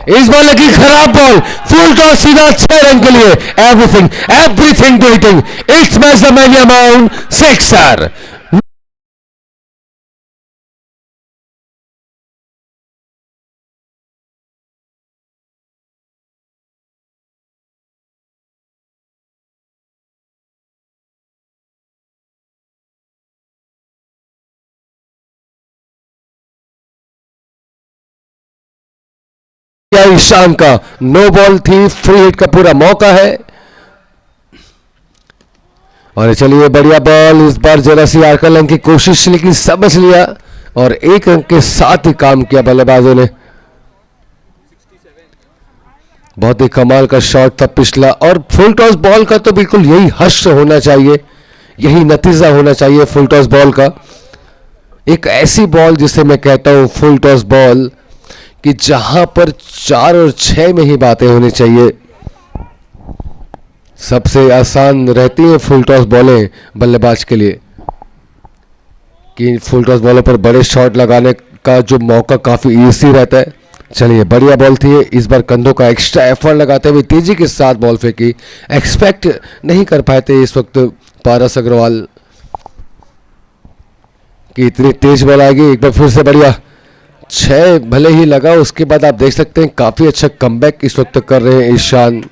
इस बॉल लगी खराब बॉल, फुल टॉस सीधा 6 रन के लिए। Everything waiting, it's match mount 6 Ishan का नो बॉल थी, फ्री हिट का पूरा मौका है। और चलिए बढ़िया बॉल, इस बार जरा सी आकलन की कोशिश, लेकिन समझ लिया और 1 रन के साथ ही काम किया बल्लेबाजों ने। बहुत ही कमाल का शॉट था पिछला, और फुल टॉस बॉल का तो बिल्कुल यही हश्र होना चाहिए, यही नतीजा होना चाहिए फुल टॉस बॉल का। एक ऐसी बॉल जिसे मैं कहता हूं फुल टॉस बॉल कि जहां पर 4 और 6 में ही बातें होनी चाहिए। सबसे आसान रहती है फुल टॉस बॉलें बल्लेबाज के लिए, कि फुल टॉस बॉलों पर बड़े शॉट लगाने का जो मौका काफ़ी ईजी रहता है। चलिए बढ़िया बॉल थी, इस बार कंधों का एक्स्ट्रा एफर्ट लगाते हुए तेजी के साथ बॉल फेंकी। एक्सपेक्ट नहीं कर पाए थे इस वक्त पारस अग्रवाल कि इतनी तेज बॉल आएगी। एक बार फिर से बढ़िया 6 भले ही लगा, उसके बाद आप देख सकते हैं काफ़ी अच्छा कमबैक इस वक्त कर रहे हैं ईशान।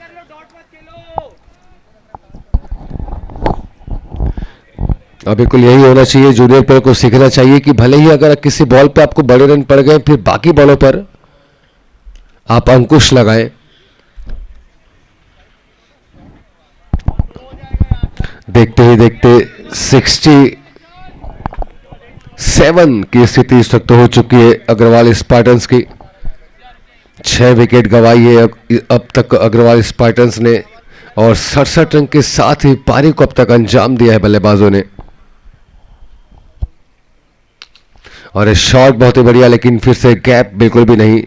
अब बिल्कुल यही होना चाहिए, जूनियर प्लेयर को सीखना चाहिए कि भले ही अगर किसी बॉल पे आपको बड़े रन पड़ गए, फिर बाकी बॉलों पर आप अंकुश लगाएं। देखते ही देखते 67 की स्थिति इस वक्त हो चुकी है अग्रवाल स्पार्टन्स की। 6 विकेट गंवाई है अब तक अग्रवाल स्पार्टन्स ने, और 67 रन के साथ ही पारी को अब तक अंजाम दिया है बल्लेबाजों ने। और शॉट बहुत ही बढ़िया, लेकिन फिर से गैप बिल्कुल भी नहीं,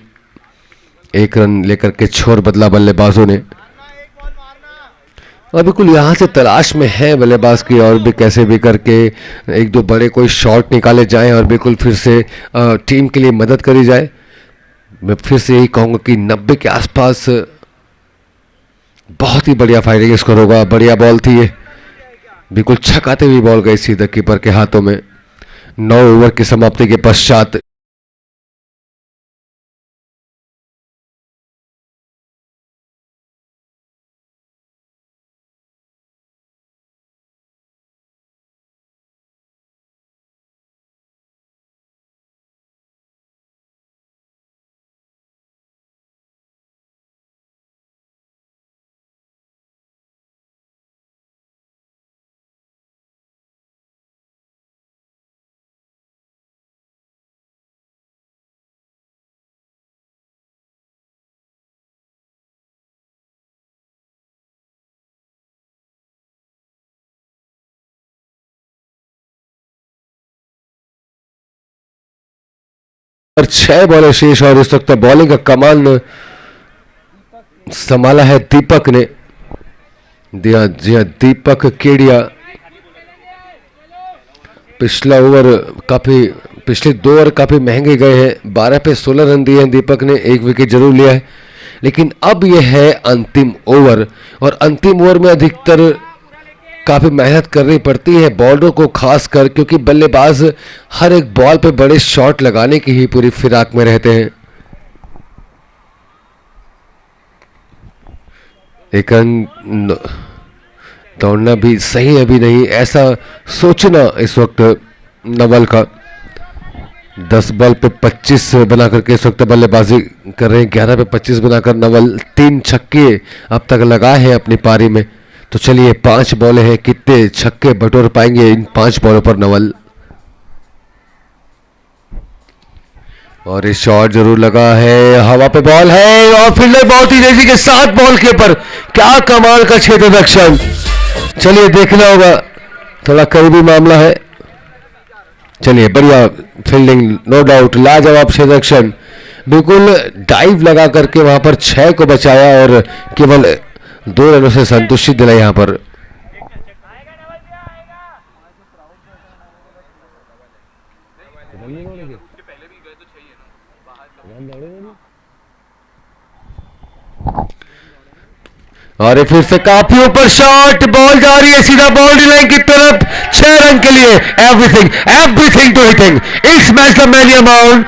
1 रन लेकर के छोर बदला बल्लेबाजों ने। और बिल्कुल यहाँ से तलाश में है बल्लेबाज की, और भी कैसे भी करके 1-2 बड़े कोई शॉट निकाले जाएं और बिल्कुल फिर से टीम के लिए मदद करी जाए। मैं फिर से यही कहूँगा कि 90 के आसपास बहुत ही बढ़िया फाइटिंग स्कोर होगा। बढ़िया बॉल थी ये, बिल्कुल छकाते हुए बॉल गई सीधा कीपर के हाथों में। 9 ओवर की समाप्ति के पश्चात और 6 बॉलें शेष, और इस वक्त बॉलिंग का कमान संभाला है दीपक ने। जी हाँ, दीपक केडिया। पिछला ओवर काफ़ी, पिछले 2 ओवर काफ़ी महंगे गए हैं। 12 पे 16 रन दिए हैं दीपक ने, 1 विकेट जरूर लिया है, लेकिन अब यह है अंतिम ओवर, और अंतिम ओवर में अधिकतर काफ़ी मेहनत करनी पड़ती है बॉलरों को खासकर, क्योंकि बल्लेबाज हर एक बॉल पे बड़े शॉट लगाने की ही पूरी फिराक में रहते हैं। एक रन दौड़ना भी सही अभी नहीं, ऐसा सोचना इस वक्त नवल का। 10 बॉल पे 25 बना करके इस वक्त बल्लेबाजी कर रहे हैं। 11 पे 25 बनाकर नवल 3 छक्के अब तक लगाए हैं अपनी पारी में। तो चलिए 5 बॉलें हैं, कितने छक्के बटोर पाएंगे इन 5 बॉलों पर नवल। और ये शॉट जरूर लगा है, हवा पे बॉल है और फील्डर बहुत ही तेजी के साथ बॉल के ऊपर, क्या कमाल का क्षेत्र रक्षण। चलिए देखना होगा, थोड़ा करीबी मामला है। चलिए बढ़िया फील्डिंग, नो डाउट, लाजवाब क्षेत्र रक्षण, बिल्कुल डाइव लगा करके वहां पर 6 को बचाया और केवल 2 रनों से संतुष्टि दिलाई यहां पर। और ये फिर से काफी ऊपर शॉट, बॉल जा रही है सीधा बाउंड्री लाइन की तरफ, 6 रन के लिए। Everything everything to hitting, it's match the many amount.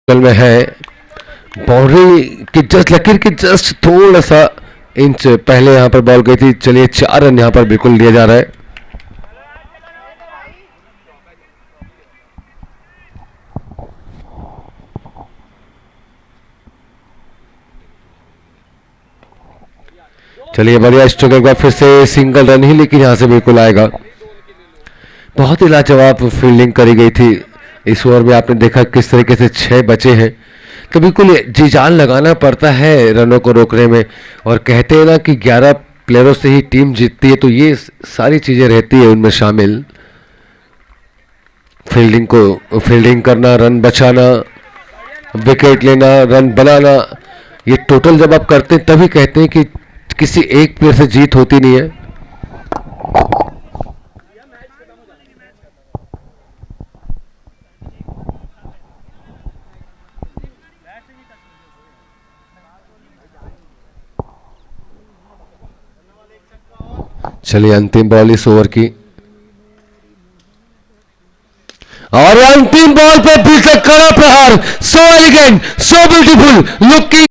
में है बाउंड्री की जस्ट लकीर की जस्ट थोड़ा सा इंच पहले यहां पर बॉल गई थी। चलिए 4 रन यहां पर बिल्कुल लिया जा रहा है। चलिए बढ़िया स्ट्रोक, एक बार फिर से सिंगल रन ही, लेकिन यहां से बिल्कुल आएगा। बहुत ही लाजवाब फील्डिंग करी गई थी इस ओवर में। आपने देखा किस तरीके से 6 बचे हैं, तो बिल्कुल जी जान लगाना पड़ता है रनों को रोकने में। और कहते हैं ना कि 11 प्लेयरों से ही टीम जीतती है, तो ये सारी चीज़ें रहती है उनमें शामिल। फील्डिंग करना, रन बचाना, विकेट लेना, रन बनाना, ये टोटल जब आप करते हैं तभी कहते हैं कि किसी एक प्लेयर से जीत होती नहीं है। चलिए अंतिम बॉल इस ओवर की, और अंतिम बॉल पे फिर से कड़ा प्रहार, सो एलिगेंट, सो ब्यूटीफुल लुकिंग।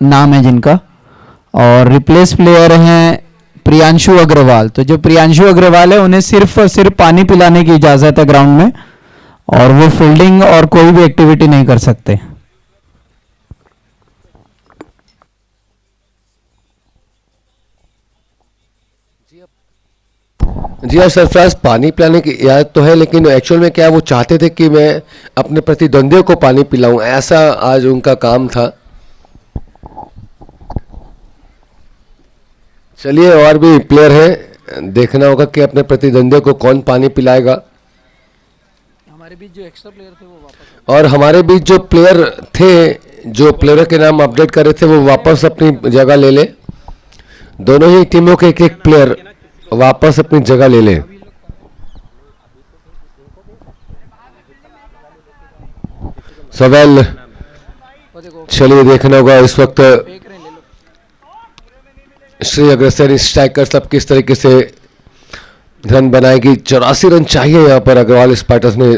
नाम है जिनका, और रिप्लेस प्लेयर हैं प्रियांशु अग्रवाल। तो जो प्रियांशु अग्रवाल है उन्हें सिर्फ और सिर्फ पानी पिलाने की इजाज़त है ग्राउंड में, और वो फील्डिंग और कोई भी एक्टिविटी नहीं कर सकते। जी हाँ सरफराज, पानी पिलाने की याद तो है, लेकिन एक्चुअल में क्या वो चाहते थे कि मैं अपने प्रतिद्वंदियों को पानी पिलाऊं, ऐसा आज उनका काम था। चलिए, और भी प्लेयर हैं, देखना होगा कि अपने प्रतिद्वंदियों को कौन पानी पिलाएगा। हमारे बीच जो एक्स्ट्रा प्लेयर थे वो वापस, और हमारे बीच जो प्लेयर थे, जो प्लेयर के नाम अपडेट कर रहे थे, वो वापस अपनी जगह ले ले। दोनों ही टीमों के एक एक प्लेयर वापस अपनी जगह ले ले। सवेल, चलिए देखना होगा इस वक्त श्री अग्रसेन स्ट्राइकर्स अब किस तरीके से रन बनाएगी। 84 रन चाहिए यहाँ पर अग्रवाल स्पाइटर्स ने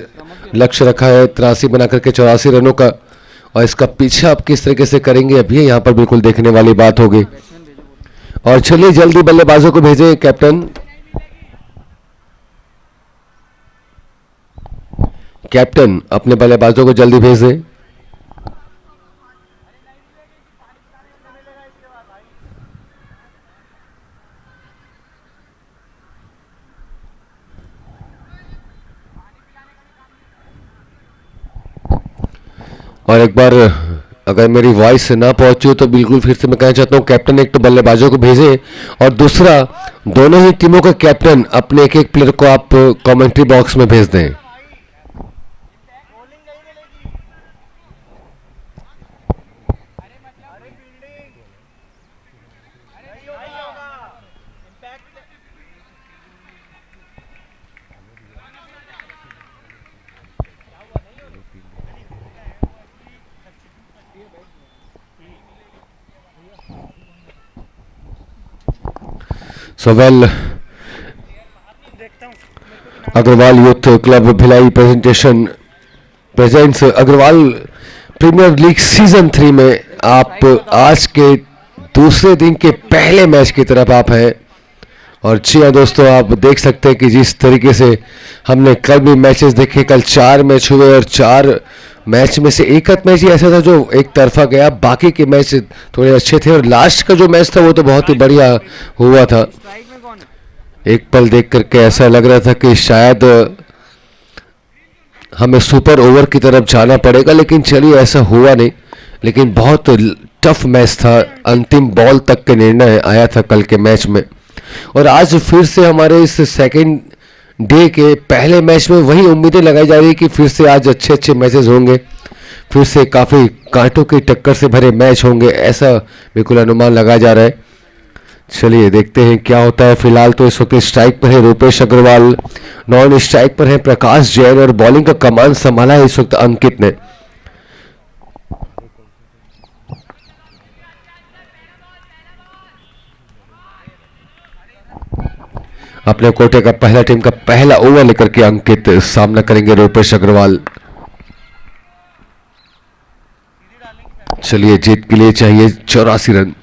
लक्ष्य रखा है 83 बना करके 84 रनों का, और इसका पीछा अब किस तरीके से करेंगे अभी यहाँ पर बिल्कुल देखने वाली बात होगी। और चलिए जल्दी बल्लेबाजों को भेजें कैप्टन। कैप्टन अपने बल्लेबाजों को जल्दी भेज दें। और एक बार अगर मेरी वॉइस ना पहुंची हो तो बिल्कुल फिर से मैं कहना चाहता हूं, कैप्टन एक तो बल्लेबाजों को भेजें, और दूसरा दोनों ही टीमों के कैप्टन अपने एक एक प्लेयर को आप कमेंट्री बॉक्स में भेज दें। So well, Agrawal youth club Bhilai presentation presents Agrawal premier league season 3 में आप आज के दूसरे दिन के पहले मैच की तरफ आप हैं। और जी हाँ दोस्तों, आप देख सकते हैं कि जिस तरीके से हमने कल भी मैचेस देखे, कल 4 मैच हुए और 4 मैच में से एक आध मैच ही ऐसा था जो एक तरफा गया, बाकी के मैच थोड़े अच्छे थे, और लास्ट का जो मैच था वो तो बहुत ही बढ़िया हुआ था। एक पल देख करके ऐसा लग रहा था कि शायद हमें सुपर ओवर की तरफ जाना पड़ेगा, लेकिन चलिए ऐसा हुआ नहीं। लेकिन बहुत टफ मैच था, अंतिम बॉल तक के निर्णय आया था कल के मैच में। और आज फिर से हमारे इस सेकेंड डे के पहले मैच में वही उम्मीदें लगाई जा रही है कि फिर से आज अच्छे अच्छे मैचेस होंगे, फिर से काफ़ी कांटों की टक्कर से भरे मैच होंगे, ऐसा बिल्कुल अनुमान लगाया जा रहा है। चलिए देखते हैं क्या होता है। फिलहाल तो इस वक्त स्ट्राइक पर है रूपेश अग्रवाल, नॉन स्ट्राइक पर है प्रकाश जैन, और बॉलिंग का कमान संभाला है इस वक्त अंकित ने। अपने कोटे का पहला टीम का पहला ओवर लेकर के अंकित सामना करेंगे रूपेश अग्रवाल। चलिए जीत के लिए चाहिए 84 रन।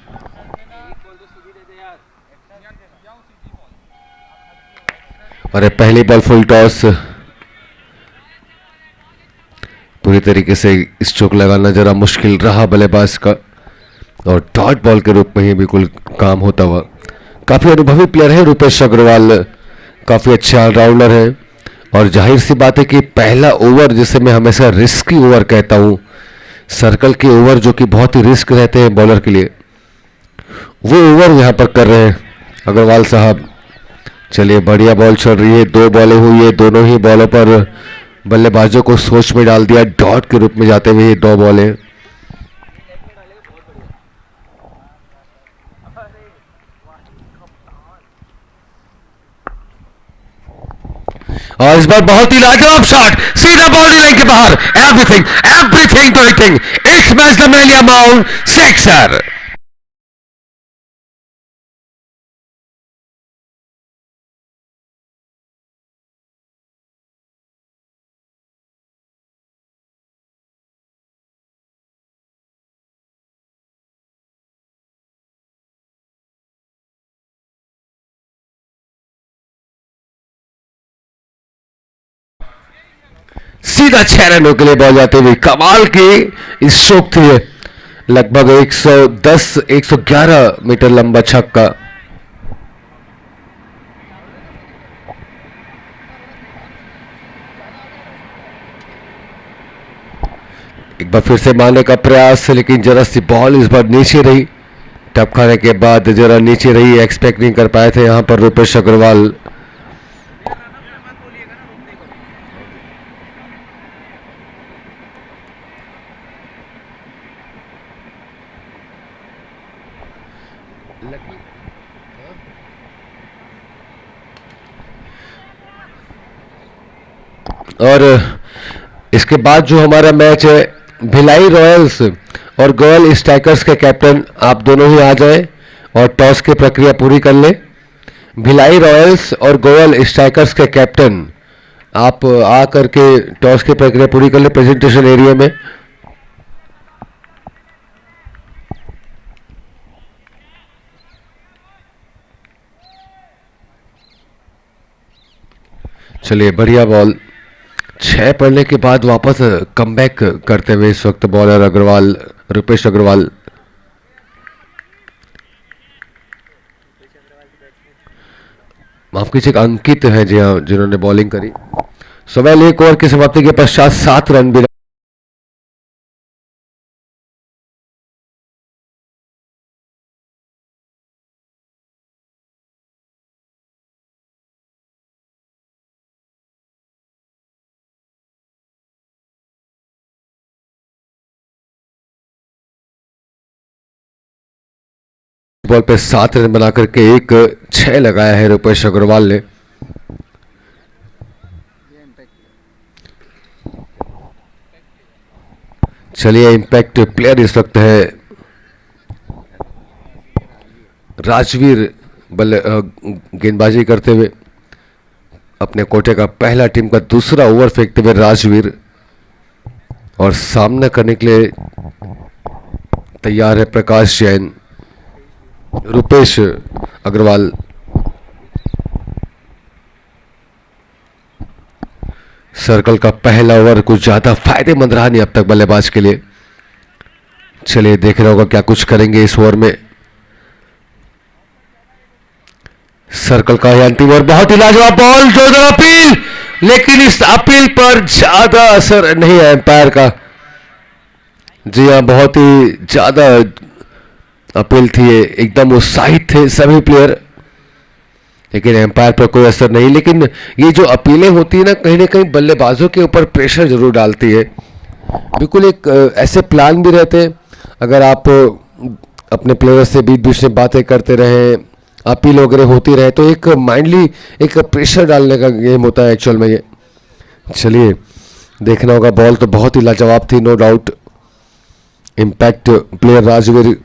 और पहली बॉल फुल टॉस, पूरी तरीके से स्ट्रोक लगाना जरा मुश्किल रहा बल्लेबाज का, और डॉट बॉल के रूप में ही बिल्कुल काम होता हुआ। काफ़ी अनुभवी प्लेयर है रूपेश अग्रवाल, काफ़ी अच्छे ऑलराउंडर है, और जाहिर सी बात है कि पहला ओवर जिसे मैं हमेशा रिस्की ओवर कहता हूँ, सर्कल के ओवर जो कि बहुत ही रिस्क रहते हैं बॉलर के लिए, वो ओवर यहाँ पर कर रहे हैं अग्रवाल साहब। चलिए बढ़िया बॉल चल रही है, 2 बॉलें हुई है, दोनों ही बॉलों पर बल्लेबाजों को सोच में डाल दिया, डॉट के रूप में जाते हुए ये 2 बॉलें। और इस बार बहुत ही लाजवाब शॉट, सीधा बाउंड्री लाइन के बाहर, everything everything to hitting, it's match the million mount sixer. सीधा 6 रनों के लिए बॉल जाते हुए कमाल की स्ट्रोक थी ये, लगभग 111 मीटर लंबा छक्का। एक बार फिर से मारने का प्रयास, लेकिन जरा सी बॉल इस बार नीचे रही, टप खाने के बाद जरा नीचे रही, एक्सपेक्ट नहीं कर पाए थे यहां पर रूपेश अग्रवाल। और इसके बाद जो हमारा मैच है, भिलाई रॉयल्स और गोयल स्ट्राइकर्स के कैप्टन आप दोनों ही आ जाएं और टॉस की प्रक्रिया पूरी कर लें। भिलाई रॉयल्स और गोयल स्ट्राइकर्स के कैप्टन आप आ करके टॉस की प्रक्रिया पूरी कर लें प्रेजेंटेशन एरिया में। चलिए, बढ़िया बॉल, 6 पड़ने के बाद वापस कमबैक करते हुए इस वक्त बॉलर अग्रवाल, रूपेश अग्रवाल। माफ कीजिए, अंकित है जी हाँ, जिन्होंने बॉलिंग करी। सवाल 1 ओवर की समाप्ति के पश्चात 7 रन भी बॉल पे 7 रन बना करके एक 6 लगाया है रूपेश अग्रवाल ने। चलिए, इंपैक्ट प्लेयर इस वक्त है राजवीर, गेंदबाजी करते हुए अपने कोटे का पहला, टीम का दूसरा ओवर फेंकते हुए राजवीर, और सामना करने के लिए तैयार है प्रकाश जैन। रूपेश अग्रवाल सर्कल का पहला ओवर कुछ ज्यादा फायदेमंद रहा नहीं अब तक बल्लेबाज के लिए। चलिए, देखना होगा क्या कुछ करेंगे इस ओवर में। सर्कल का यह अंतिम ओवर, बहुत ही लाजवाब बॉल, जोरदार अपील, लेकिन इस अपील पर ज्यादा असर नहीं है एम्पायर का। जी हाँ, बहुत ही ज्यादा अपील थी, एकदम उत्साहित थे सभी प्लेयर, लेकिन एम्पायर पर कोई असर नहीं। लेकिन ये जो अपीलें होती है ना कहीं बल्लेबाजों के ऊपर प्रेशर जरूर डालती है। बिल्कुल एक ऐसे प्लान भी रहते हैं, अगर आप अपने प्लेयर से बीच बीच में बातें करते रहें, अपील वगैरह होती रहे, तो एक माइंडली एक प्रेशर डालने का गेम होता है एक्चुअल में ये। चलिए, देखना होगा। बॉल तो बहुत ही लाजवाब थी, no doubt. Impact player Rajveer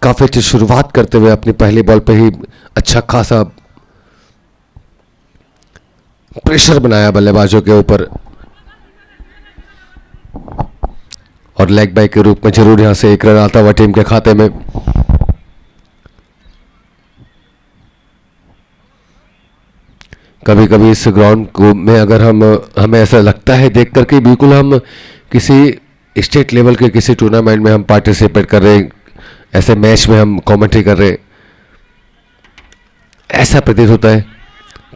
काफी अच्छी शुरुआत करते हुए अपनी पहली बॉल पे ही अच्छा खासा प्रेशर बनाया बल्लेबाजों के ऊपर, और लेग बाय के रूप में जरूर यहां से 1 रन आता हुआ टीम के खाते में। कभी कभी इस ग्राउंड को में अगर हमें ऐसा लगता है देख करके बिल्कुल हम किसी स्टेट लेवल के किसी टूर्नामेंट में हम पार्टिसिपेट कर रहे हैं, ऐसे मैच में हम कमेंट्री कर रहे हैं, ऐसा प्रतीत होता है।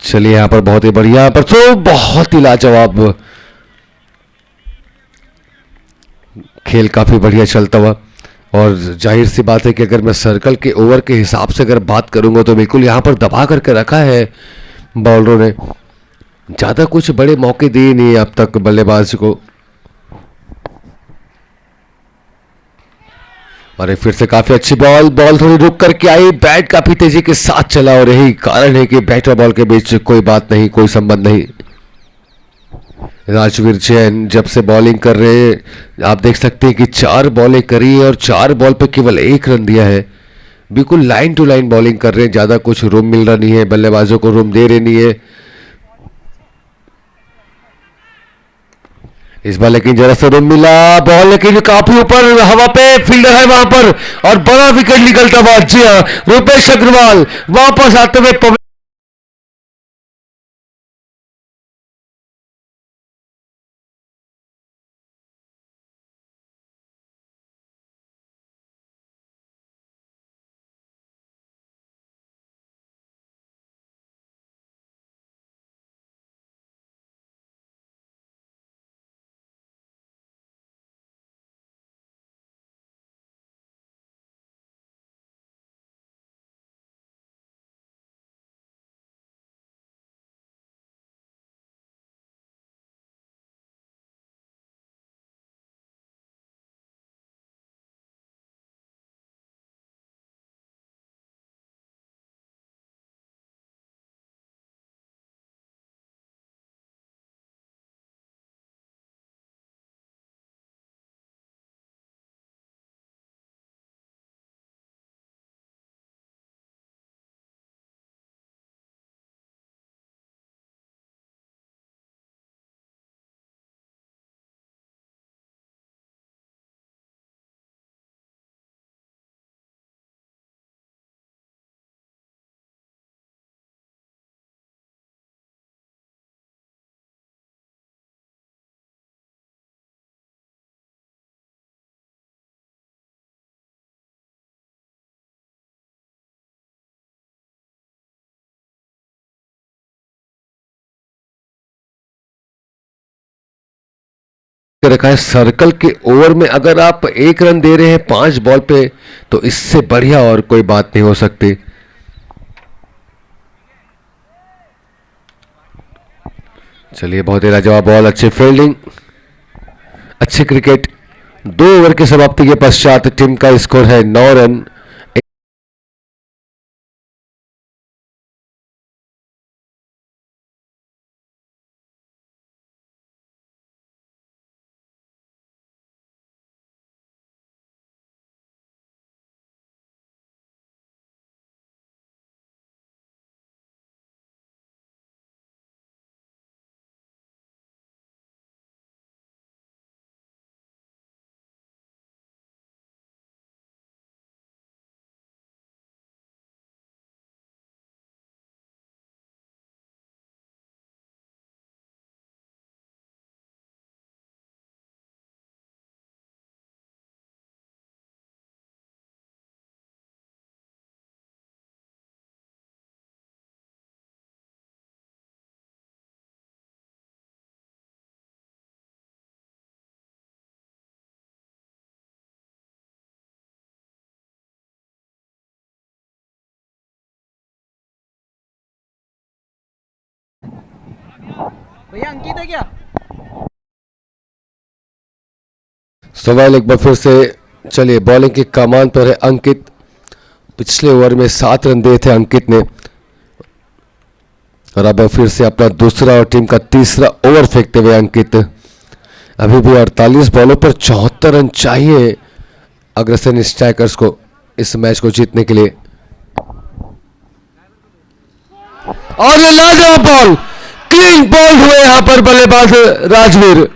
चलिए, यहां पर बहुत ही बढ़िया, यहां पर तो बहुत ही लाजवाब खेल, काफी बढ़िया चलता हुआ। और जाहिर सी बात है कि अगर मैं सर्कल के ओवर के हिसाब से अगर बात करूंगा तो बिल्कुल यहां पर दबा करके रखा है बॉलरों ने, ज्यादा कुछ बड़े मौके दिए नहीं अब तक बल्लेबाज को। और फिर से काफी अच्छी बॉल थोड़ी रुक करके आई, बैट काफी तेजी के साथ चला, और यही कारण है कि बैट और बॉल के बीच कोई बात नहीं, कोई संबंध नहीं। राजवीर जैन जब से बॉलिंग कर रहे हैं आप देख सकते हैं कि 4 बॉलें करी है और 4 बॉल पे केवल 1 रन दिया है। बिल्कुल लाइन टू लाइन बॉलिंग कर रहे हैं, ज्यादा कुछ रूम मिल रहा नहीं है, बल्लेबाजों को रूम दे रहे नहीं है इस बार। लेकिन जरा सा रूम मिला, बॉल लेकिन काफी ऊपर हवा पे, फील्डर है वहां पर, और बड़ा विकेट निकलता हुआ। जी हाँ, रूपेश अग्रवाल वापस आते हुए रखा है सर्कल के ओवर में। अगर आप 1 रन दे रहे हैं 5 बॉल पे तो इससे बढ़िया और कोई बात नहीं हो सकती। चलिए बहुत ही लाजवाब बॉल, अच्छी फील्डिंग, अच्छी क्रिकेट। 2 ओवर की समाप्ति के पश्चात टीम का स्कोर है 9 रन। भैया अंकित है क्या? सवाल एक बार फिर से। चलिए बॉलिंग की कमान पर है अंकित। पिछले ओवर में 7 रन दिए थे अंकित ने और अब फिर से अपना दूसरा और टीम का तीसरा ओवर फेंकते हुए अंकित। अभी भी 48 बॉलों पर 74 रन चाहिए अग्रसेन स्ट्राइकर्स को इस मैच को जीतने के लिए। और ये लाजवाब बॉल, क्लीन बॉल हुए यहां पर बल्लेबाज राजवीर।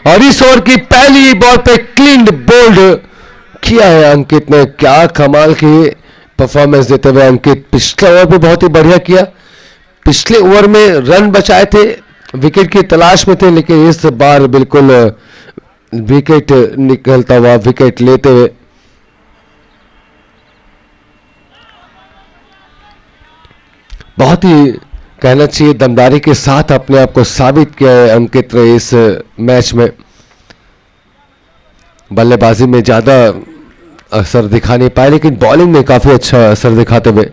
और इस ओवर की पहली बॉल पे क्लीन बोल्ड किया है अंकित ने। क्या कमाल की परफॉर्मेंस देते हुए अंकित पिछले ओवर पे बहुत ही बढ़िया किया। पिछले ओवर में रन बचाए थे, विकेट की तलाश में थे, लेकिन इस बार बिल्कुल विकेट निकलता हुआ, विकेट लेते हुए। बहुत ही कहना चाहिए दमदारी के साथ अपने आप को साबित किया है अंकित ने इस मैच में। बल्लेबाजी में ज्यादा असर दिखा नहीं पाए, लेकिन बॉलिंग में काफी अच्छा असर दिखाते हुए।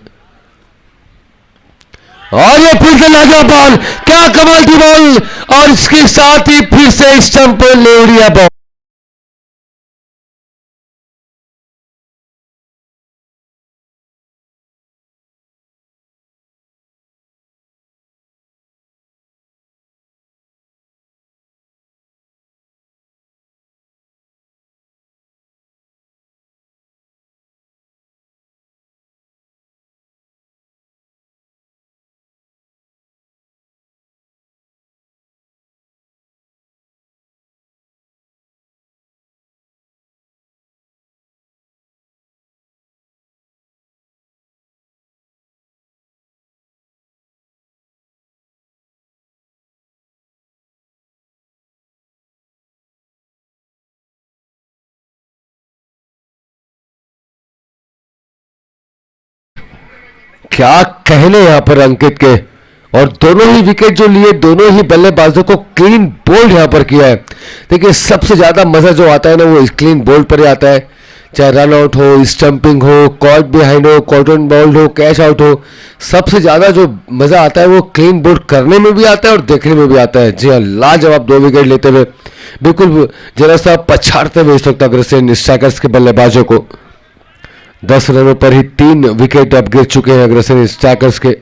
और ये फिर से लाजवाब बॉल, क्या कमाल की बॉल, और इसके साथ ही फिर से स्टंप पर ले लिया बॉल। क्या कहने यहां पर अंकित के, और दोनों ही विकेट जो लिए, दोनों ही बल्लेबाजों को क्लीन बोल्ड यहां पर किया है। देखिए सबसे ज्यादा मजा जो आता है ना वो क्लीन बोल्ड पर ही आता है, चाहे रन आउट हो, स्टंपिंग हो, कॉट बिहाइंड हो, कॉटन बॉल्ड हो, कैच आउट हो, सबसे ज्यादा जो मजा आता है वो क्लीन बोल्ड करने में भी आता है और देखने में भी आता है। जी हाँ, लाजवाब 2 विकेट लेते हुए बिल्कुल जरा सा पछाड़ते हुए इस वक्त अग्रसेन स्ट्राइकर्स के बल्लेबाजों को। 10 रनों पर ही 3 विकेट अब गिर चुके हैं अग्रसेन स्ट्राइकर्स के।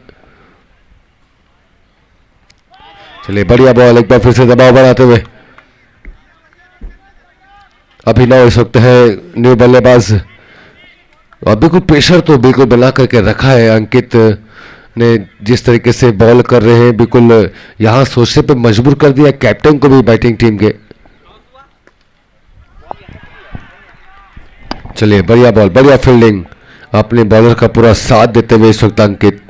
चलिए बढ़िया बॉल, एक बार फिर से दबाव बनाते हुए अभिनव इस वक्त है न्यू बल्लेबाज। और बिल्कुल प्रेशर तो बिल्कुल बना करके रखा है अंकित ने, जिस तरीके से बॉल कर रहे हैं बिल्कुल यहां सोचने पे मजबूर कर दिया कैप्टन को भी बैटिंग टीम के। चलिए बढ़िया बॉल, बढ़िया फील्डिंग, अपने बॉलर का पूरा साथ देते हुए इस वक्त अंकित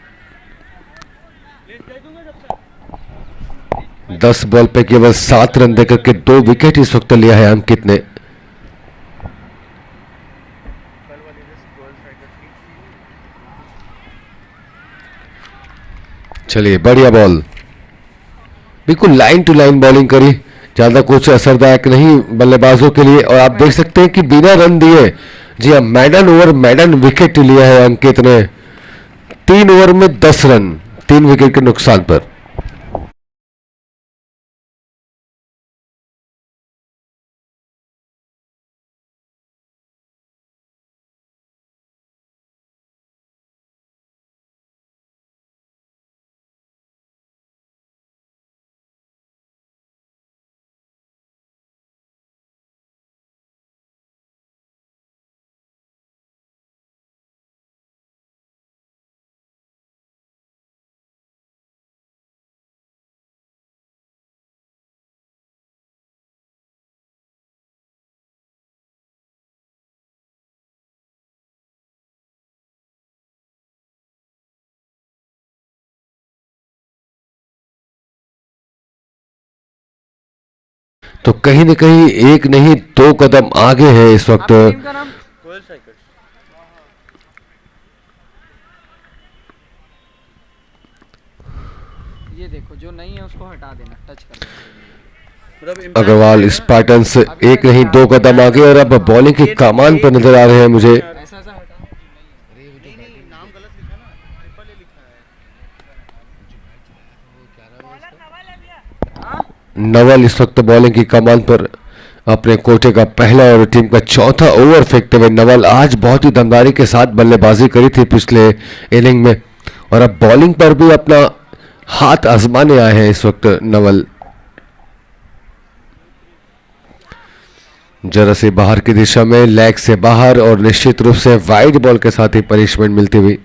10 बॉल पे केवल 7 रन देकर के 2 विकेट इस वक्त लिया है अंकित ने। चलिए बढ़िया बॉल, बिल्कुल लाइन टू लाइन बॉलिंग करी, ज्यादा कुछ असरदायक नहीं बल्लेबाजों के लिए। और आप देख सकते हैं कि बिना रन दिए, जी हाँ, मैडन ओवर मैडन विकेट लिया है अंकित ने। 3 ओवर में 10 रन, 3 विकेट के नुकसान पर। तो कहीं न कहीं एक नहीं 2 कदम आगे है इस वक्त। ये देखो जो नहीं है उसको हटा देना, टच कर देना। अग्रवाल स्पार्टन्स एक नहीं 2 कदम आगे और अब बॉलिंग के कमान पर नजर आ रहे हैं मुझे। ऐसा ऐसा हटा। नाम गलत लिखा ना, ट्रिपल ए लिखा है। नवल इस वक्त बॉलिंग की कमान पर अपने कोटे का पहला और टीम का चौथा ओवर फेंकते हुए नवल आज बहुत ही दमदारी के साथ बल्लेबाजी करी थी पिछले इनिंग में, और अब बॉलिंग पर भी अपना हाथ आजमाने आए हैं इस वक्त नवल। जरा से बाहर की दिशा में, लेग से बाहर और निश्चित रूप से वाइड बॉल के साथ ही पनिशमेंट मिलती हुई।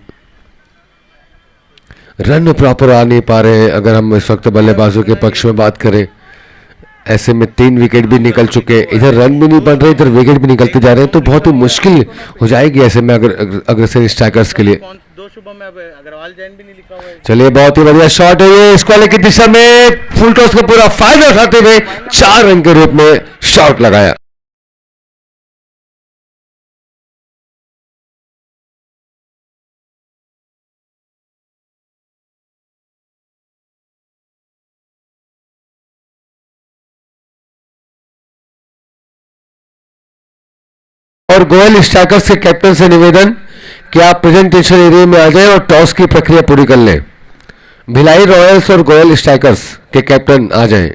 रन प्रॉपर आ नहीं पा रहे हैं अगर हम इस वक्त बल्लेबाजों के पक्ष में बात करें। ऐसे में 3 विकेट भी निकल चुके, इधर रन भी नहीं बन रहे, इधर विकेट भी निकलते जा रहे हैं, तो बहुत ही मुश्किल हो जाएगी ऐसे में अग्रसेन स्ट्राइकर्स के लिए। 2 शुभम में अब अग्रवाल जैन भी नहीं लिखा हुआ है। चलिए बहुत ही बढ़िया शॉट है ये, स्क्वायर की दिशा में फुल टॉस का पूरा फायदा उठाते हुए 4 रन के रूप में शॉट लगाया। और गोयल स्ट्राइकर्स के कैप्टन से निवेदन कि आप प्रेजेंटेशन एरिया में आ जाएं और टॉस की प्रक्रिया पूरी कर लें। भिलाई रॉयल्स और गोयल स्ट्राइकर्स के कैप्टन आ जाएं।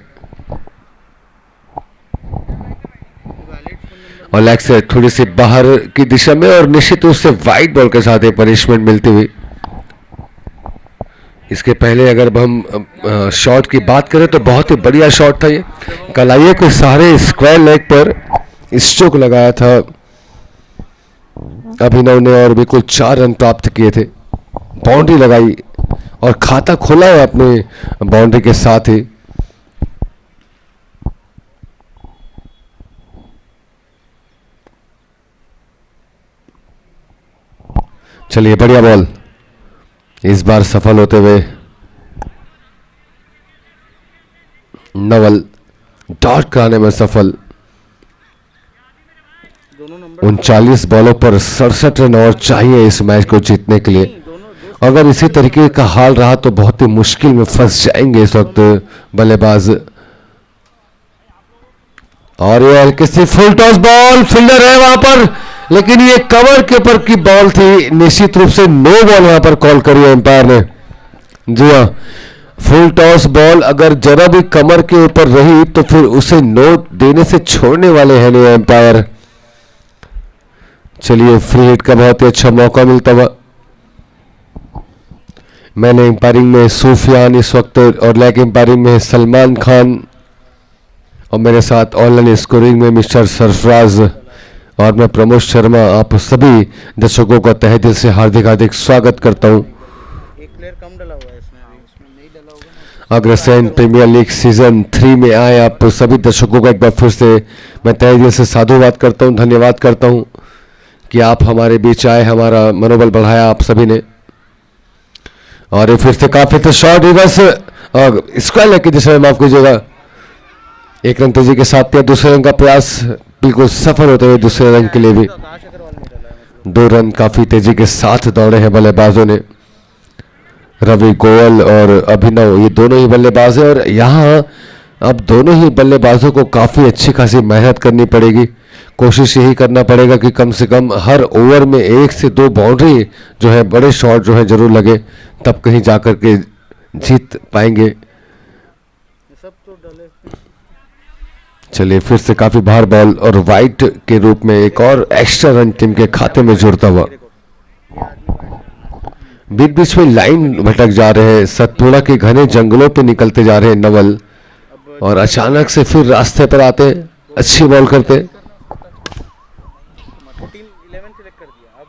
और लेग से थोड़ी सी बाहर की दिशा में और निश्चित रूप से वाइड बॉल के साथ एक पनिशमेंट मिलती हुई। इसके पहले अगर हम शॉट की बात करें तो बहुत ही बढ़िया शॉट था ये, कलाइयों के सहारे स्क्वायर लेग पर स्ट्रोक लगाया था अभिनव ने और बिल्कुल 4 रन प्राप्त किए थे। बाउंड्री लगाई और खाता खोला है अपने बाउंड्री के साथ ही। चलिए बढ़िया बॉल, इस बार सफल होते हुए नवल डॉट कराने में सफल। 39 बॉलों पर 67 रन और चाहिए इस मैच को जीतने के लिए। अगर इसी तरीके का हाल रहा तो बहुत ही मुश्किल में फंस जाएंगे इस वक्त बल्लेबाज। और ये हल्की सी फुल टॉस बॉल, फील्डर है वहां पर, लेकिन ये कवर के ऊपर की बॉल थी, निश्चित रूप से नो बॉल वहां पर कॉल करी है एम्पायर ने। जी हाँ, फुल टॉस बॉल अगर जरा भी कमर के ऊपर रही तो फिर उसे नो देने से छोड़ने वाले हैं नहीं एम्पायर। चलिए फ्री हिट का बहुत ही अच्छा मौका मिलता हुआ। मैंने एम्पायरिंग में सूफियान इस वक्त और लेग एम्पायरिंग में सलमान खान और मेरे साथ ऑनलाइन स्कोरिंग में मिस्टर सरफराज और मैं प्रमोद शर्मा। आप सभी दर्शकों का तहे दिल से हार्दिक हार्दिक स्वागत करता हूं एक प्लेयर कम डला हुआ है इसमें अभी, इसमें नहीं डला होगा ना। अग्रसेन प्रीमियर लीग सीजन 3 में आए आप सभी दर्शकों का एक बार फिर से मैं तहे दिल से साधुवाद करता हूं, धन्यवाद करता हूं कि आप हमारे बीच आए, हमारा मनोबल बढ़ाया आप सभी ने। और ये फिर से काफी तो शॉर्ट रिवर्स और स्क्वायर लेग की दिशा में, माफ कीजिएगा, एक रन तेजी के साथ किया। दूसरे रन का प्रयास बिल्कुल सफल होते हुए दूसरे रन के लिए भी तो आकाश अग्रवाल नहीं डला है मतलब। 2 रन काफी तेजी के साथ दौड़े हैं बल्लेबाजों ने। रवि गोयल और अभिनव ये दोनों ही बल्लेबाज हैं और यहाँ अब दोनों ही बल्लेबाजों को काफी अच्छी खासी मेहनत करनी पड़ेगी। कोशिश यही करना पड़ेगा कि कम से कम हर ओवर में 1 से 2 बाउंड्री जो है, बड़े शॉट जो है जरूर लगे, तब कहीं जाकर के जीत पाएंगे। ये सब तो डले। चलिए फिर से काफी बाहर बॉल और वाइट के रूप में एक और एक्स्ट्रा रन टीम के खाते में जुड़ता हुआ। बीच बीच में लाइन भटक जा रहे हैं, सतपुड़ा के घने जंगलों पे निकलते जा रहे हैं नवल और अचानक से फिर रास्ते पर आते, अच्छी बॉल करते टीम 11 सिलेक्ट कर दिया अब।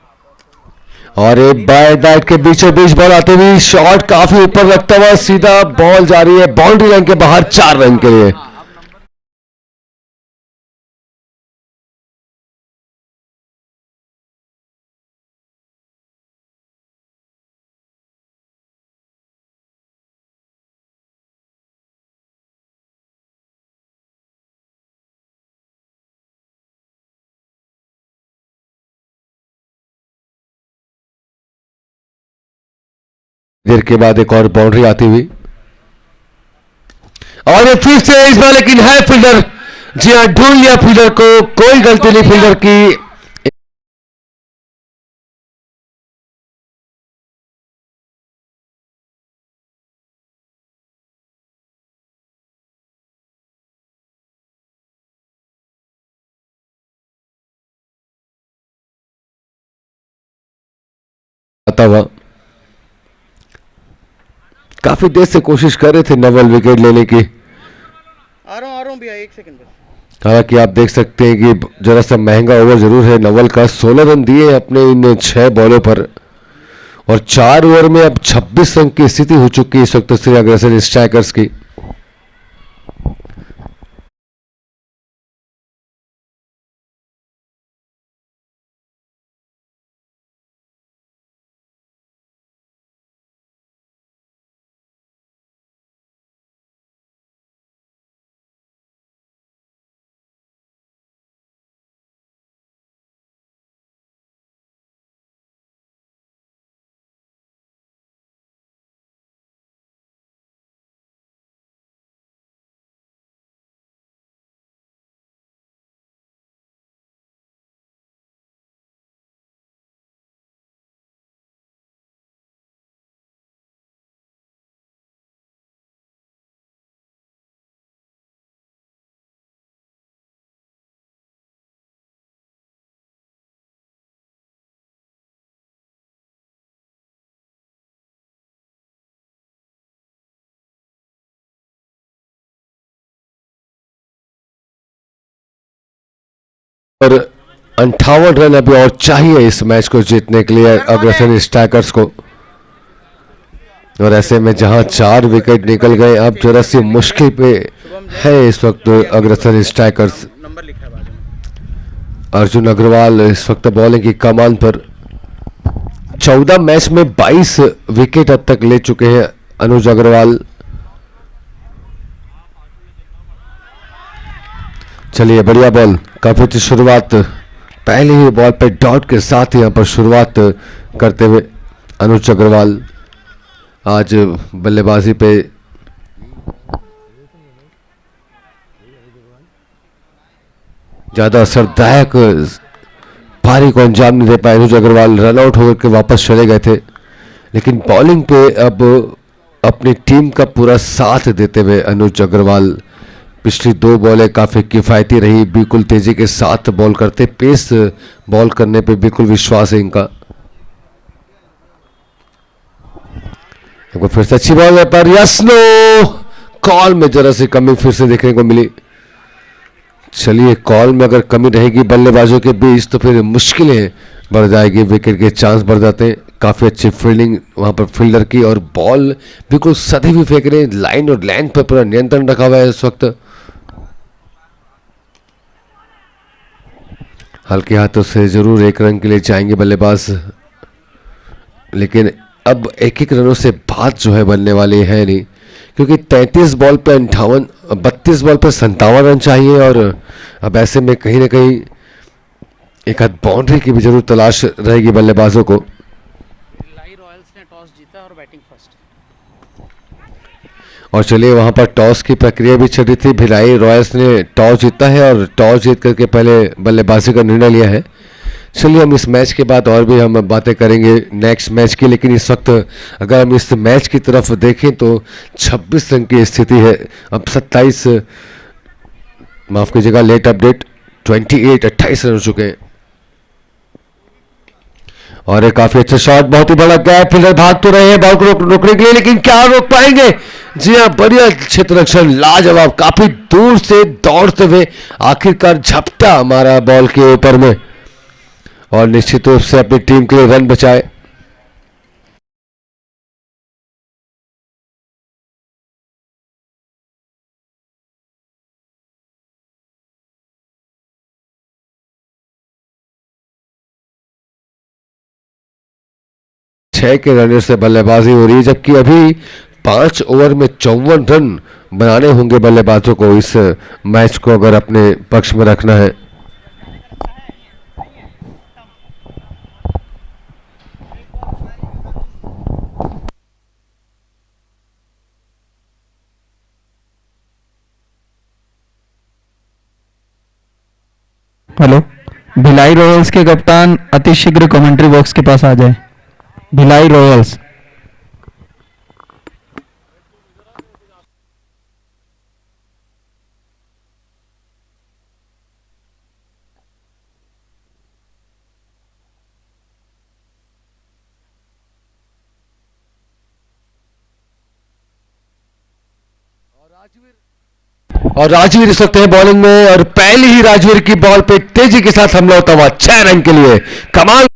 और एक बाय बैट के बीचों बीच बॉल आते हुए शॉट काफी ऊपर रखता हुआ सीधा बॉल जा रही है बाउंड्री लाइन के बाहर 4 रन के लिए। देर के बाद एक और बाउंड्री आती हुई और ये फिर से इस बार लेकिन है फील्डर, जी हाँ ढूंढ लिया फील्डर को, कोई गलती नहीं फील्डर की। आता हुआ काफी देर से कोशिश कर रहे थे नवल विकेट लेने की, आ रहा हूँ भैया, 1 सेकंड बस। हालांकि आप देख सकते हैं कि जरा सा महंगा ओवर जरूर है नवल का। 16 रन दिए अपने इन 6 बॉलों पर और 4 ओवर में अब 26 रन की स्थिति हो चुकी है इस वक्त श्री अग्रसेन स्ट्राइकर्स की। और 58 रन अभी और चाहिए इस मैच को जीतने के लिए अग्रसेन स्ट्राइकर्स को। और ऐसे में जहां 4 विकेट निकल गए, अब जरा सी मुश्किल पे है इस वक्त अग्रसेन स्ट्राइकर्स। नंबर लिखा है बाजू में। अर्जुन अग्रवाल इस वक्त बॉलिंग की कमान पर। 14 मैच में 22 विकेट अब तक ले चुके हैं अनुज अग्रवाल। चलिए बढ़िया बॉल, काफी अच्छी शुरुआत, पहले ही बॉल पे डॉट के साथ ही यहां पर शुरुआत करते हुए अनुज अग्रवाल आज बल्लेबाजी पे ज्यादा असरदायक पारी को अंजाम नहीं दे पाए। अनुज अग्रवाल रन आउट होकर के वापस चले गए थे, लेकिन बॉलिंग पे अब अपनी टीम का पूरा साथ देते हुए अनुज अग्रवाल पिछली 2 बॉलें काफ़ी किफ़ायती रही, बिल्कुल तेज़ी के साथ बॉल करते, पेस बॉल करने पे बिल्कुल विश्वास है इनका। एक बार फिर से अच्छी बॉल पर यस्नो, कॉल में जरा सी कमी फिर से देखने को मिली। चलिए, कॉल में अगर कमी रहेगी बल्लेबाजों के बीच तो फिर मुश्किलें बढ़ जाएगी, विकेट के चांस बढ़ जाते हैं। काफ़ी अच्छी फील्डिंग वहां पर फील्डर की, और बॉल बिल्कुल सदी भी फेंक रहे हैं, लाइन और लेंथ पर पूरा नियंत्रण रखा हुआ है इस वक्त। हल्के हाथों से जरूर 1 रन के लिए जाएंगे बल्लेबाज, लेकिन अब 1-1 रनों से बात जो है बनने वाली है नहीं, क्योंकि 33 बॉल पे 58, 32 बॉल पे 57 रन चाहिए, और अब ऐसे में कहीं ना कहीं एक आध बाउंड्री की भी जरूर तलाश रहेगी बल्लेबाजों को। लाई रॉयल्स ने टॉस जीता और बैटिंग फर्स्ट। और चलिए, वहां पर टॉस की प्रक्रिया भी चल रही थी, भिलाई रॉयल्स ने टॉस जीता है और टॉस जीत करके पहले बल्लेबाजी का निर्णय लिया है। चलिए, हम इस मैच के बाद और भी हम बातें करेंगे नेक्स्ट मैच की, लेकिन इस वक्त अगर हम इस मैच की तरफ देखें तो 26 रन की स्थिति है। अब 27, माफ कीजिएगा लेट अपडेट, 28 रन हो चुके हैं। और एक काफी अच्छा शॉट, बहुत ही बड़ा गैप, फील्डर भाग तो रहे हैं बॉल को रोकने के लिए, लेकिन क्या रोक पाएंगे? जी हाँ, बढ़िया क्षेत्र रक्षण, लाजवाब, काफी दूर से दौड़ते हुए आखिरकार झपटा मारा बॉल के ऊपर में, और निश्चित रूप से अपनी टीम के लिए रन बचाए। छह के रनर से बल्लेबाजी हो रही है, जबकि अभी 5 ओवर में 54 रन बनाने होंगे बल्लेबाजों को इस मैच को अगर अपने पक्ष में रखना है। हेलो, भिलाई रॉयल्स के कप्तान अति शीघ्र कमेंट्री बॉक्स के पास आ जाए। भिलाई रॉयल्स। और राजवीर इस वक्त है बॉलिंग में, और पहली ही राजवीर की बॉल पे तेजी के साथ हमला होता हुआ 6 रन के लिए, कमाल।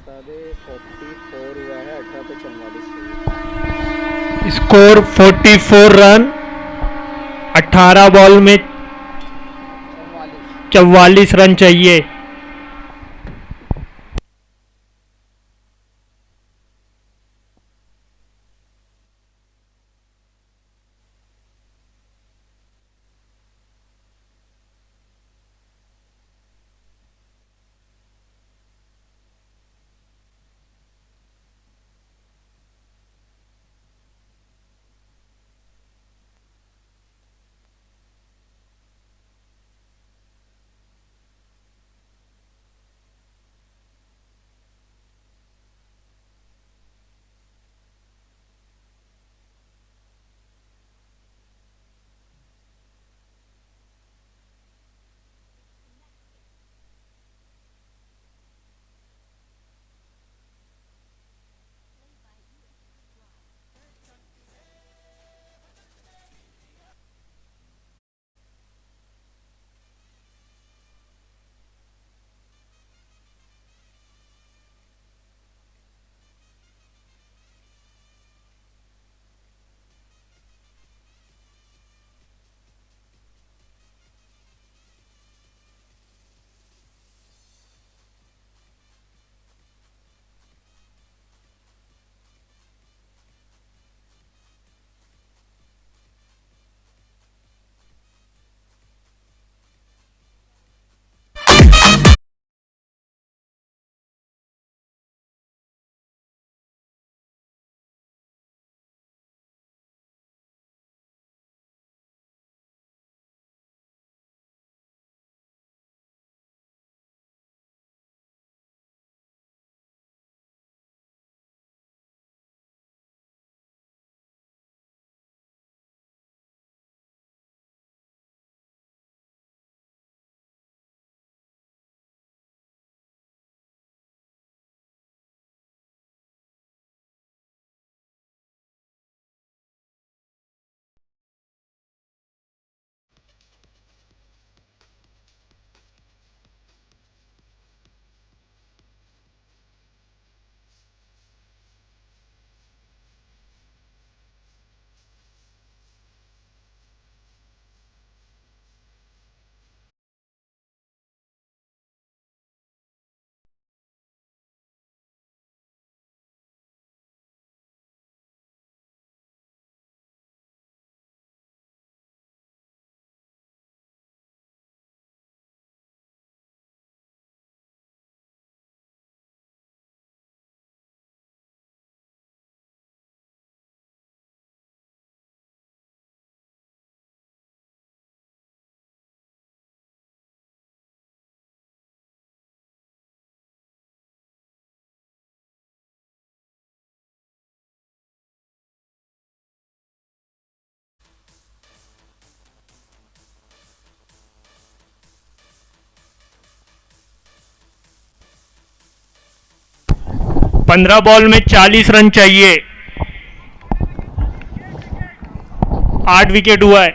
बता दे 44 हुआ है 18 पे 44 चाहिए। स्कोर 44 रन, 18 बॉल में 44 रन चाहिए। पंद्रह बॉल में 40 रन चाहिए। 8 विकेट हुआ है।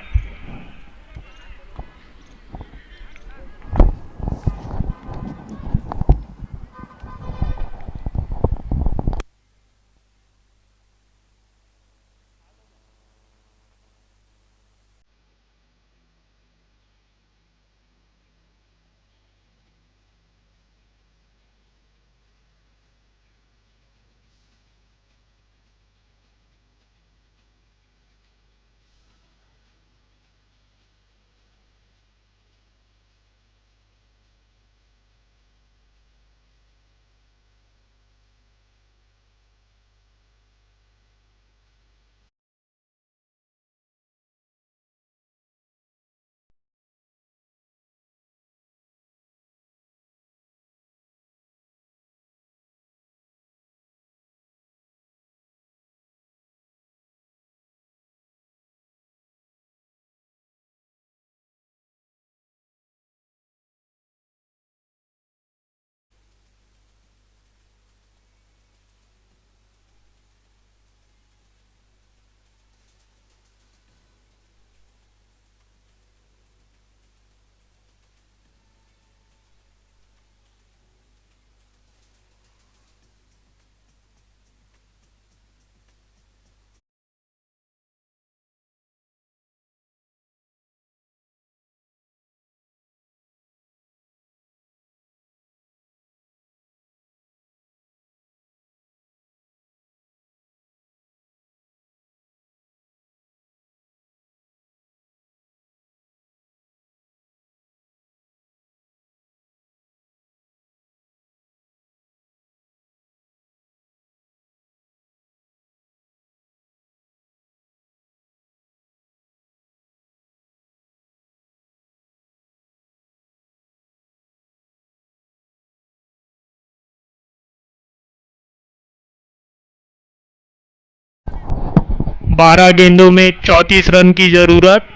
12 गेंदों में 34 रन की जरूरत।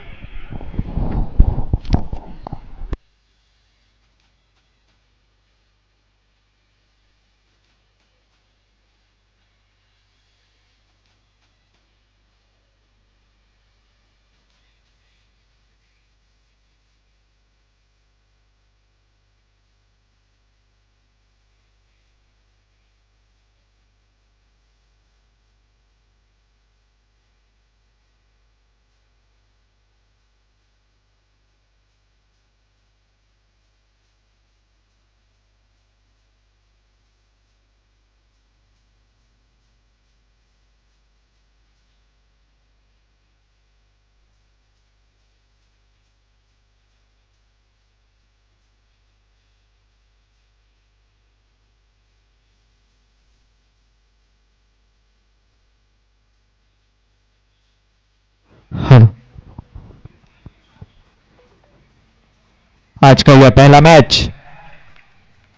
आज का यह पहला मैच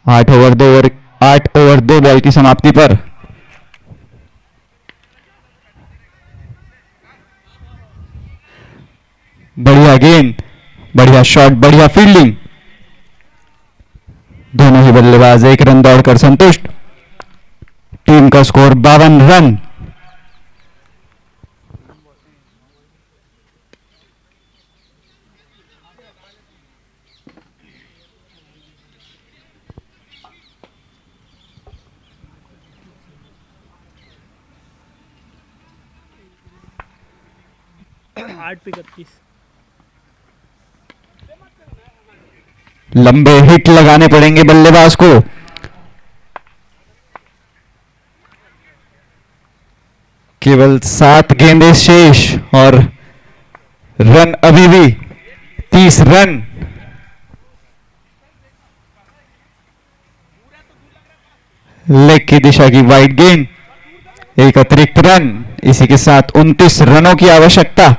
8 ओवर 2 बॉल की समाप्ति पर बढ़िया गेंद, बढ़िया शॉट, बढ़िया फील्डिंग। दोनों ही बल्लेबाज 1 रन दौड़कर संतुष्ट। टीम का स्कोर 52 रन। आठ पे 31। लंबे हिट लगाने पड़ेंगे बल्लेबाज को। केवल 7 गेंदें शेष और रन अभी भी 30 रन। लेग की दिशा की वाइड गेंद, एक अतिरिक्त रन। इसी के साथ 29 रनों की आवश्यकता।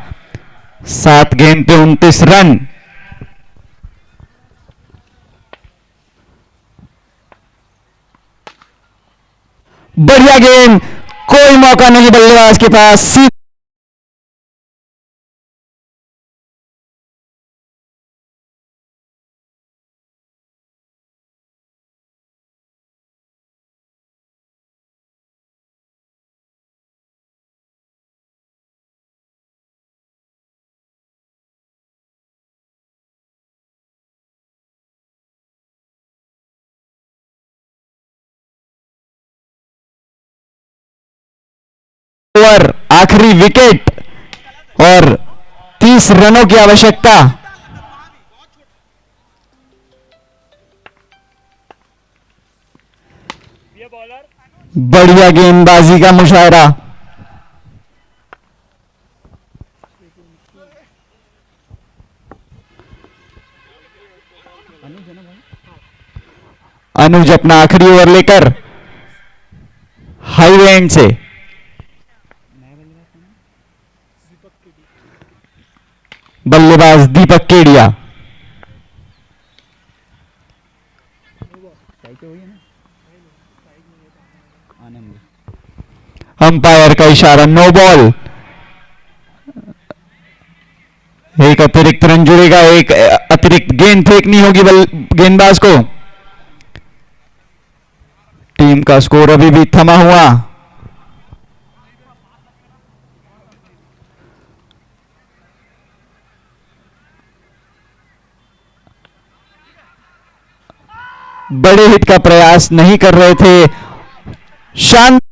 7 गेंद पे 29 रन। बढ़िया गेंद, कोई मौका नहीं बल्लेबाज के पास। ओवर, आखिरी विकेट और 30 रनों की आवश्यकता। बढ़िया गेंदबाजी का मुशायरा। अनुज अपना आखिरी ओवर लेकर हाई एंड से बल्लेबाज दीपक केडिया। अंपायर का इशारा, नो बॉल। एक अतिरिक्त रन जुड़ेगा, एक अतिरिक्त गेंद फेंकनी होगी गेंदबाज को। टीम का स्कोर अभी भी थमा हुआ। बड़े हिट का प्रयास नहीं कर रहे थे। शांत